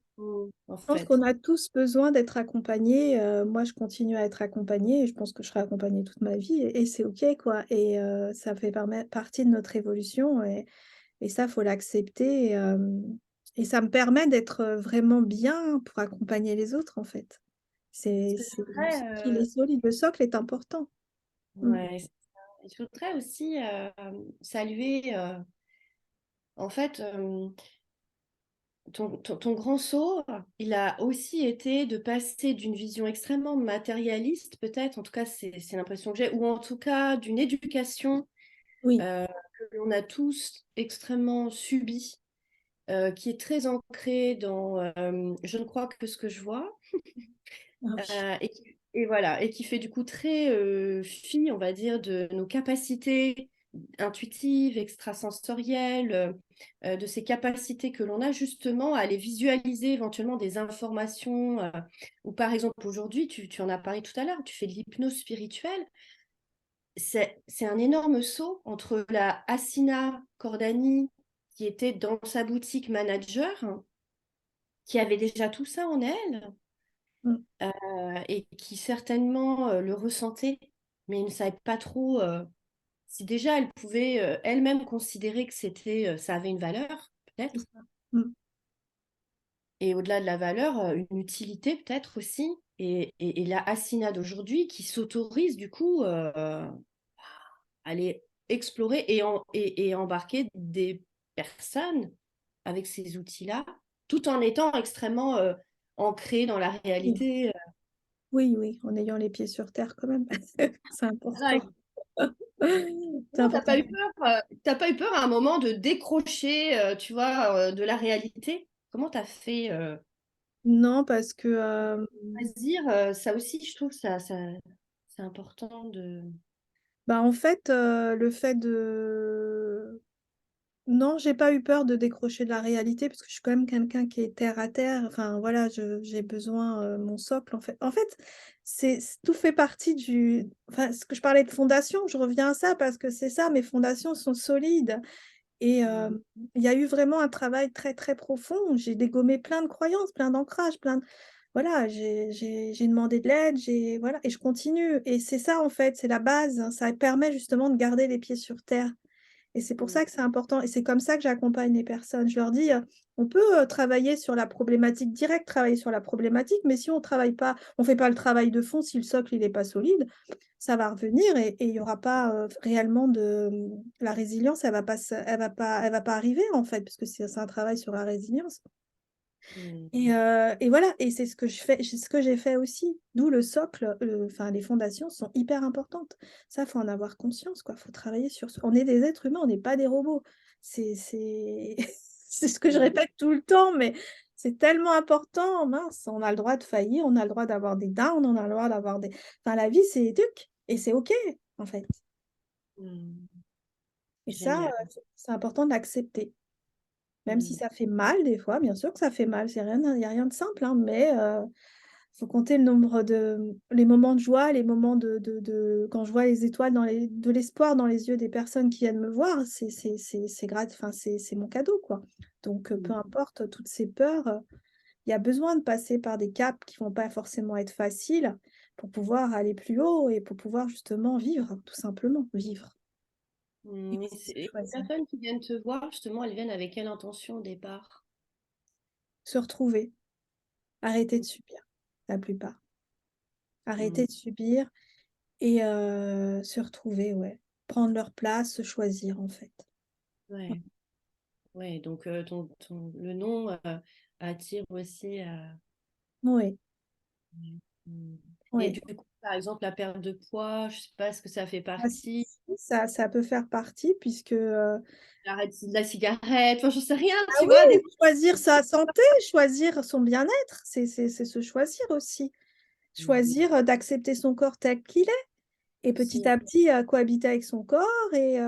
[SPEAKER 2] En
[SPEAKER 1] je pense
[SPEAKER 2] fait.
[SPEAKER 1] qu'on a tous besoin d'être accompagnés. Moi, je continue à être accompagnée et je pense que je serai accompagnée toute ma vie et c'est OK, quoi. Et ça fait partie de notre évolution et ça, faut l'accepter. Et ça me permet d'être vraiment bien pour accompagner les autres, en fait.
[SPEAKER 2] Je
[SPEAKER 1] Le socle, il
[SPEAKER 2] voudrais,
[SPEAKER 1] est solide. Le socle est important. Mm.
[SPEAKER 2] ouais, c'est ça. Et je voudrais aussi saluer, en fait, ton grand saut, il a aussi été de passer d'une vision extrêmement matérialiste, peut-être, en tout cas, c'est l'impression que j'ai, ou en tout cas d'une éducation
[SPEAKER 1] Oui.
[SPEAKER 2] euh, que l'on a tous extrêmement subie, qui est très ancrée dans je ne crois que ce que je vois,
[SPEAKER 1] Ah oui.
[SPEAKER 2] et voilà, et qui fait du coup très fi, on va dire, de nos capacités intuitives, extrasensorielles, de ces capacités que l'on a justement à aller visualiser éventuellement des informations, ou par exemple aujourd'hui, tu en as parlé tout à l'heure, tu fais de l'hypnose spirituelle, c'est un énorme saut entre la Hassina Cordani qui était dans sa boutique manager, qui avait déjà tout ça en elle,
[SPEAKER 1] Mm.
[SPEAKER 2] et qui certainement le ressentait, mais ne savait pas trop si déjà elle pouvait elle-même considérer que ça avait une valeur,
[SPEAKER 1] C'est
[SPEAKER 2] peut-être,
[SPEAKER 1] ça. Mm.
[SPEAKER 2] et au-delà de la valeur, une utilité peut-être aussi. Et la Hassina d'aujourd'hui qui s'autorise du coup aller explorer et embarquer des personnes avec ces outils-là, tout en étant extrêmement ancré dans la
[SPEAKER 1] Oui,
[SPEAKER 2] réalité.
[SPEAKER 1] oui, oui, en ayant les pieds sur terre quand même. C'est
[SPEAKER 2] Voilà.
[SPEAKER 1] important. C'est
[SPEAKER 2] Non,
[SPEAKER 1] important.
[SPEAKER 2] t'as pas eu peur à un moment de décrocher, tu vois, de la réalité? Comment t'as fait
[SPEAKER 1] Non, parce que
[SPEAKER 2] choisir ça aussi, je trouve c'est important de.
[SPEAKER 1] bah, en fait, le fait de... Non, j'ai pas eu peur de décrocher de la réalité parce que je suis quand même quelqu'un qui est terre à terre. Enfin, voilà, j'ai besoin, mon socle, en fait. En fait, tout fait partie du... Enfin, ce que je parlais de fondation, je reviens à ça parce que c'est ça, mes fondations sont solides. Et
[SPEAKER 2] Mm,
[SPEAKER 1] il y a eu vraiment un travail très, très profond. J'ai dégommé plein de croyances, plein d'ancrages, plein de... Voilà, j'ai demandé de l'aide, voilà, et je continue. Et c'est ça, en fait, c'est la base, hein. Ça permet justement de garder les pieds sur terre. Et c'est pour
[SPEAKER 2] mm,
[SPEAKER 1] ça que c'est important. Et c'est comme ça que j'accompagne les personnes. Je leur dis, on peut travailler sur la problématique directe, travailler sur la problématique, mais si on travaille pas, on fait pas le travail de fond, si le socle il n'est pas solide, ça va revenir et il n'y aura pas réellement de... La résilience, elle va pas arriver en fait, parce que c'est un travail sur la résilience.
[SPEAKER 2] mm,
[SPEAKER 1] Et voilà, et c'est ce que je fais, c'est ce que j'ai fait aussi. D'où le socle, enfin les fondations sont hyper importantes. Ça, faut en avoir conscience, quoi. Faut travailler sur. On est des êtres humains, on n'est pas des robots. C'est c'est ce que je
[SPEAKER 2] mm,
[SPEAKER 1] répète tout le temps, mais c'est tellement important. Mince, on a le droit de faillir, on a le droit d'avoir des downs, on a le droit d'avoir des. Enfin, la vie, c'est éduque et c'est OK, en fait.
[SPEAKER 2] mm.
[SPEAKER 1] Et ça,
[SPEAKER 2] Génial.
[SPEAKER 1] c'est important de l'accepter. Même si
[SPEAKER 2] Mm,
[SPEAKER 1] ça fait mal des fois, bien sûr que ça fait mal, c'est rien, il n'y a rien de simple, hein, mais faut compter le nombre les moments de joie, les moments quand je vois les étoiles de l'espoir dans les yeux des personnes qui viennent me voir, enfin, c'est mon cadeau, quoi. Donc, peu
[SPEAKER 2] mm,
[SPEAKER 1] importe toutes ces peurs, il y a besoin de passer par des caps qui vont pas forcément être faciles pour pouvoir aller plus haut et pour pouvoir justement vivre, tout simplement, vivre. Et
[SPEAKER 2] mm. Et les
[SPEAKER 1] choisir.
[SPEAKER 2] personnes qui viennent te voir, justement, elles viennent avec quelle intention au départ?
[SPEAKER 1] Se retrouver, arrêter
[SPEAKER 2] Mm,
[SPEAKER 1] de subir, la plupart.
[SPEAKER 2] mm.
[SPEAKER 1] Arrêter de subir et se retrouver, ouais. Prendre leur place, se choisir, en fait.
[SPEAKER 2] Ouais, ouais. Donc le nom attire aussi.
[SPEAKER 1] Oui,
[SPEAKER 2] Mm. Et
[SPEAKER 1] oui.
[SPEAKER 2] du coup, par exemple, la perte de poids, je sais pas, est-ce que ça fait partie?
[SPEAKER 1] Ça peut faire partie puisque...
[SPEAKER 2] Arrête de la cigarette, enfin, je sais rien,
[SPEAKER 1] Ah
[SPEAKER 2] tu vois,
[SPEAKER 1] oui,
[SPEAKER 2] des
[SPEAKER 1] choisir sa santé, choisir son bien-être, c'est se choisir aussi. Choisir d'accepter son corps tel qu'il est et petit
[SPEAKER 2] aussi.
[SPEAKER 1] à petit cohabiter avec son corps et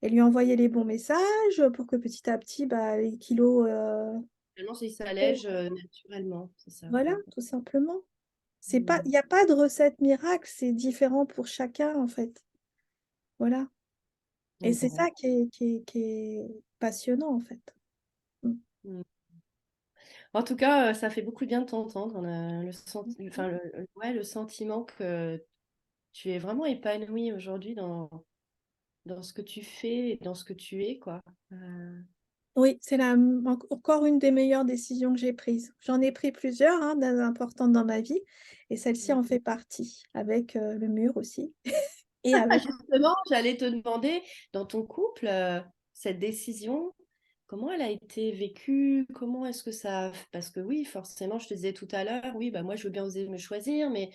[SPEAKER 1] lui envoyer les bons messages pour que petit à petit, bah, les kilos...
[SPEAKER 2] Finalement, ça s'allège naturellement, c'est ça.
[SPEAKER 1] voilà, tout simplement. C'est pas,
[SPEAKER 2] Mm.
[SPEAKER 1] il n'y a pas de recette miracle, c'est différent pour chacun en fait. Voilà. Et c'est
[SPEAKER 2] D'accord.
[SPEAKER 1] ça qui est passionnant en fait. Mm.
[SPEAKER 2] Mm. En tout cas, ça fait beaucoup de bien de t'entendre. On a enfin, ouais, le sentiment que tu es vraiment épanoui aujourd'hui dans ce que tu fais et dans ce que tu es, quoi. Euh,
[SPEAKER 1] Oui, c'est encore une des meilleures décisions que j'ai prises. J'en ai pris plusieurs, hein, importantes dans ma vie, et celle-ci en fait partie, avec le mur aussi, et avec...
[SPEAKER 2] Justement, j'allais te demander, dans ton couple, cette décision, comment elle a été vécue? Comment est-ce que ça... Parce que oui, forcément, je te disais tout à l'heure, oui, bah moi, je veux bien oser me choisir, mais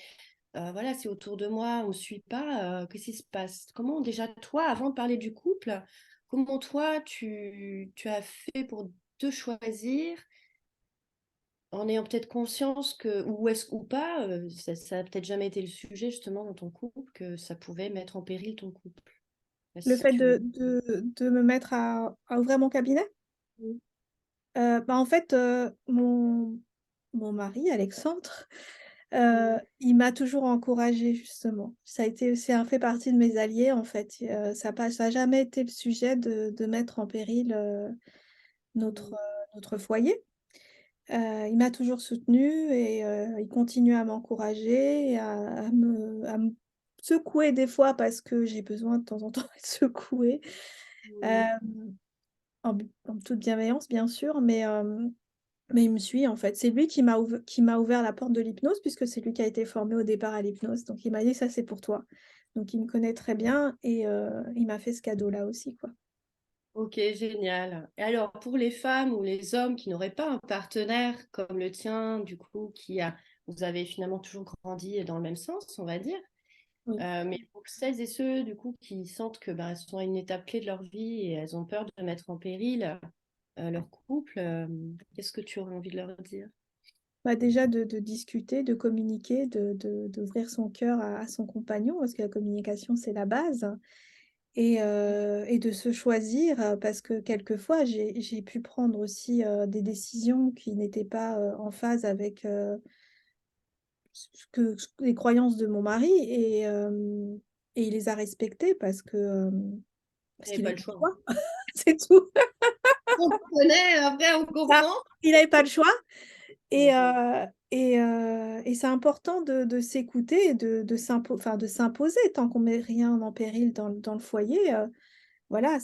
[SPEAKER 2] voilà, si autour de moi, on ne me suit pas, qu'est-ce qui se passe? Comment déjà, toi, avant de parler du couple, comment toi, tu as fait pour te choisir en ayant peut-être conscience que, ou est-ce ou pas, ça a peut-être jamais été le sujet justement dans ton couple, que ça pouvait mettre en péril ton couple.
[SPEAKER 1] Le
[SPEAKER 2] Si
[SPEAKER 1] fait
[SPEAKER 2] tu veux.
[SPEAKER 1] de me mettre à ouvrir mon cabinet,
[SPEAKER 2] Mm.
[SPEAKER 1] bah, en fait, mon mari, Alexandre,
[SPEAKER 2] Mm.
[SPEAKER 1] il m'a toujours encouragée justement. C'est un fait partie de mes alliés en fait. Ça a jamais été le sujet de mettre en péril notre, notre foyer. Il m'a toujours soutenue et il continue à m'encourager et à me secouer des fois parce que j'ai besoin de temps en temps d'être secouée,
[SPEAKER 2] Mm.
[SPEAKER 1] hem, en toute bienveillance bien sûr, mais il me suit en fait. C'est lui qui m'a ouvert la porte de l'hypnose puisque c'est lui qui a été formé au départ à l'hypnose. Donc il m'a dit: «Ça, c'est pour toi». Donc il me connaît très bien et il m'a fait ce cadeau-là aussi, quoi.
[SPEAKER 2] Ok, génial. Et alors, pour les femmes ou les hommes qui n'auraient pas un partenaire comme le tien, du coup, vous avez finalement toujours grandi dans le même sens, on va dire.
[SPEAKER 1] Oui.
[SPEAKER 2] Mais pour celles et ceux, du coup, qui sentent que elles sont à une étape clé de leur vie et elles ont peur de mettre en péril leur couple, qu'est-ce que tu aurais envie de leur dire?
[SPEAKER 1] Bah, déjà de discuter, de communiquer, d'ouvrir son cœur à son compagnon parce que la communication, c'est la base. Et de se choisir, parce que quelquefois j'ai pu prendre aussi, des décisions qui n'étaient pas, en phase avec, les croyances de mon mari et il les a respectées parce
[SPEAKER 2] Vous n'avez
[SPEAKER 1] qu'il
[SPEAKER 2] pas
[SPEAKER 1] avait
[SPEAKER 2] le
[SPEAKER 1] pas le
[SPEAKER 2] choix.
[SPEAKER 1] choix, c'est tout.
[SPEAKER 2] On connaît, après on
[SPEAKER 1] Ça,
[SPEAKER 2] comprend.
[SPEAKER 1] il n'avait pas le choix et
[SPEAKER 2] Mhm.
[SPEAKER 1] c'est important de s'écouter et de s'imposer tant qu'on met rien en péril dans le foyer. Voilà,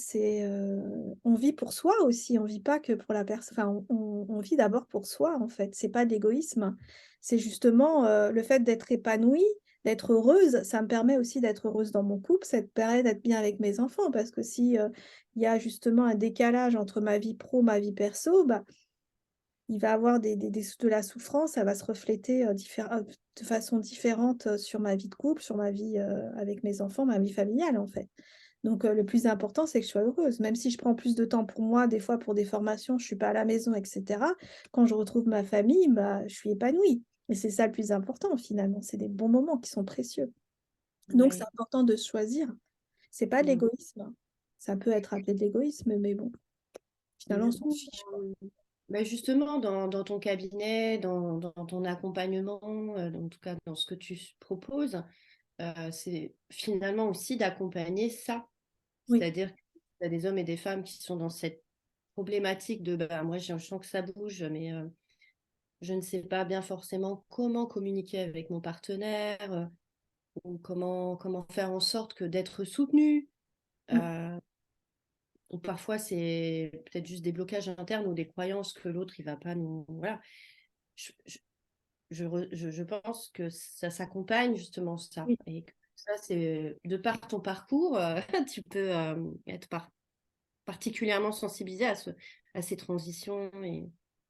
[SPEAKER 1] on vit pour soi aussi, on vit pas que pour la personne, enfin, on vit d'abord pour soi, en fait. C'est pas de l'égoïsme. C'est justement, le fait d'être épanouie, d'être heureuse, ça me permet aussi d'être heureuse dans mon couple, ça me permet d'être bien avec mes enfants parce que si, il y a justement un décalage entre ma vie pro, ma vie perso, bah, il va avoir de la souffrance, ça va se refléter, de façon différente, sur ma vie de couple, sur ma vie, avec mes enfants, ma vie familiale, en fait. Donc le plus important, c'est que je sois heureuse. Même si je prends plus de temps pour moi, des fois pour des formations, je suis pas à la maison et cetera. Quand je retrouve ma famille, bah, je suis épanouie et c'est ça le plus important finalement, c'est des bons moments qui sont précieux. Donc c'est
[SPEAKER 2] Ouais.
[SPEAKER 1] important de se choisir. C'est pas de
[SPEAKER 2] Mm.
[SPEAKER 1] l'égoïsme, hein. Ça peut être appelé de l'égoïsme, mais bon,
[SPEAKER 2] Et
[SPEAKER 1] finalement on
[SPEAKER 2] du
[SPEAKER 1] s'en
[SPEAKER 2] coup,
[SPEAKER 1] fiche, quoi.
[SPEAKER 2] justement, dans ton cabinet, dans ton accompagnement, en tout cas dans ce que tu proposes, c'est finalement aussi d'accompagner ça.
[SPEAKER 1] Oui,
[SPEAKER 2] C'est-à-dire qu'il y a des hommes et des femmes qui sont dans cette problématique de bah, moi, je sens que ça bouge, mais je ne sais pas bien forcément comment communiquer avec mon partenaire ou comment faire en sorte que d'être soutenu.
[SPEAKER 1] mmh,
[SPEAKER 2] euh, ou parfois, c'est peut-être juste des blocages internes ou des croyances que l'autre, il va pas nous. Voilà. Je, je, je pense que ça s'accompagne justement ça.
[SPEAKER 1] oui,
[SPEAKER 2] Et que ça, c'est de par ton parcours, tu peux être particulièrement sensibilisé à ces transitions et à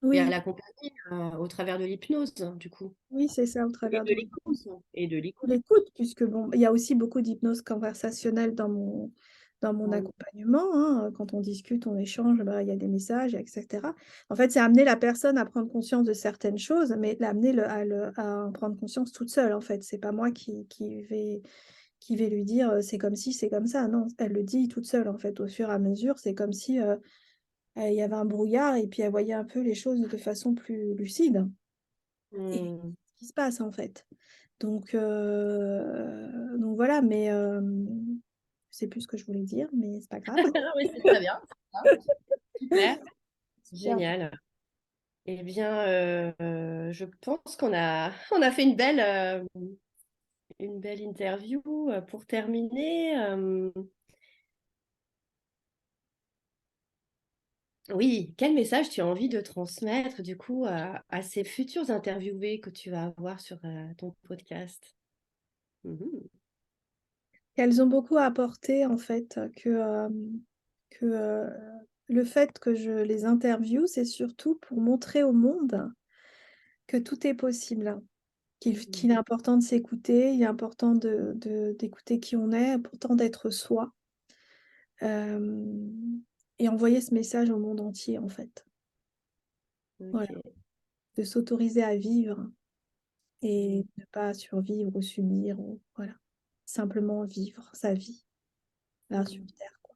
[SPEAKER 1] oui,
[SPEAKER 2] l'accompagner au travers de l'hypnose, du coup.
[SPEAKER 1] oui, c'est ça, au
[SPEAKER 2] Et
[SPEAKER 1] travers
[SPEAKER 2] de
[SPEAKER 1] de l'hypnose.
[SPEAKER 2] l'écoute. Et de l'écoute.
[SPEAKER 1] L'écoute, puisque bon, il y a aussi beaucoup d'hypnose conversationnelle dans mon
[SPEAKER 2] Mm.
[SPEAKER 1] accompagnement, hein. Quand on discute, on échange, bah, il y a des messages, et cetera. En fait, c'est amener la personne à prendre conscience de certaines choses, mais l'amener à en prendre conscience toute seule, en fait. C'est pas moi qui vais lui dire c'est comme ci, c'est comme ça. Non, elle le dit toute seule, en fait, au fur et à mesure. C'est comme si il y avait un brouillard et puis elle voyait un peu les choses de façon plus lucide. Et
[SPEAKER 2] Mm.
[SPEAKER 1] ce qui se passe, en fait. Donc voilà, mais je sais plus ce que je voulais dire, mais c'est pas grave.
[SPEAKER 2] Oui, c'est très bien. Ah, super.
[SPEAKER 1] Super.
[SPEAKER 2] Génial. Eh bien, je pense on a fait une belle interview. Pour terminer, Oui, quel message tu as envie de transmettre du coup à ces futurs interviewés que tu vas avoir sur ton podcast? Mhm.
[SPEAKER 1] Qu'elles ont beaucoup apporté en fait, que le fait que je les interviewe, c'est surtout pour montrer au monde que tout est possible, qu'il est important de s'écouter, il est important d'écouter qui on est, important d'être soi, et envoyer ce message au monde entier en fait. Voilà,
[SPEAKER 2] Ok.
[SPEAKER 1] de s'autoriser à vivre
[SPEAKER 2] Mm.
[SPEAKER 1] et ne pas survivre ou subir, ou, voilà, simplement vivre sa vie là sur
[SPEAKER 2] Mm.
[SPEAKER 1] Terre, quoi.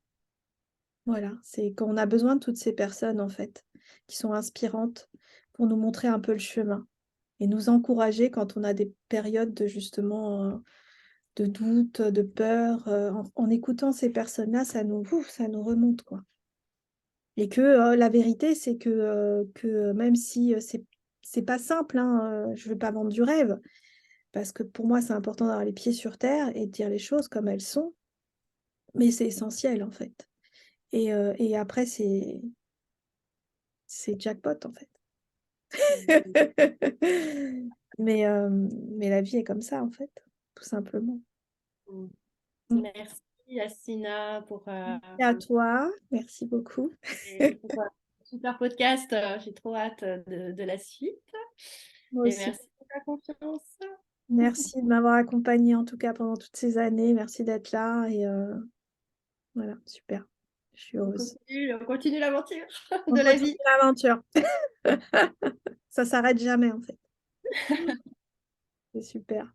[SPEAKER 1] Voilà, c'est qu'on a besoin de toutes ces personnes en fait, qui sont inspirantes pour nous montrer un peu le chemin et nous encourager quand on a des périodes de justement de doute, de peur. En écoutant ces personnes-là, ça nous remonte quoi. Et que la vérité, c'est que même si c'est pas simple, hein, je veux pas vendre du rêve, parce que pour moi, c'est important d'avoir les pieds sur terre et de dire les choses comme elles sont, mais c'est essentiel en fait. Et après, c'est jackpot en fait.
[SPEAKER 2] Mm.
[SPEAKER 1] Mais la vie est comme ça en fait, tout simplement.
[SPEAKER 2] Mm.
[SPEAKER 1] Mm.
[SPEAKER 2] Merci Yassina
[SPEAKER 1] Et à toi, merci beaucoup.
[SPEAKER 2] pour, super podcast. J'ai trop hâte de la suite.
[SPEAKER 1] Moi
[SPEAKER 2] Et
[SPEAKER 1] aussi.
[SPEAKER 2] merci pour ta confiance.
[SPEAKER 1] Merci de m'avoir accompagnée en tout cas pendant toutes ces années. Merci d'être là et voilà, super. Je suis heureuse.
[SPEAKER 2] On continue l'aventure
[SPEAKER 1] On
[SPEAKER 2] de la
[SPEAKER 1] continue
[SPEAKER 2] vie.
[SPEAKER 1] l'aventure. Ça s'arrête jamais en fait. C'est super.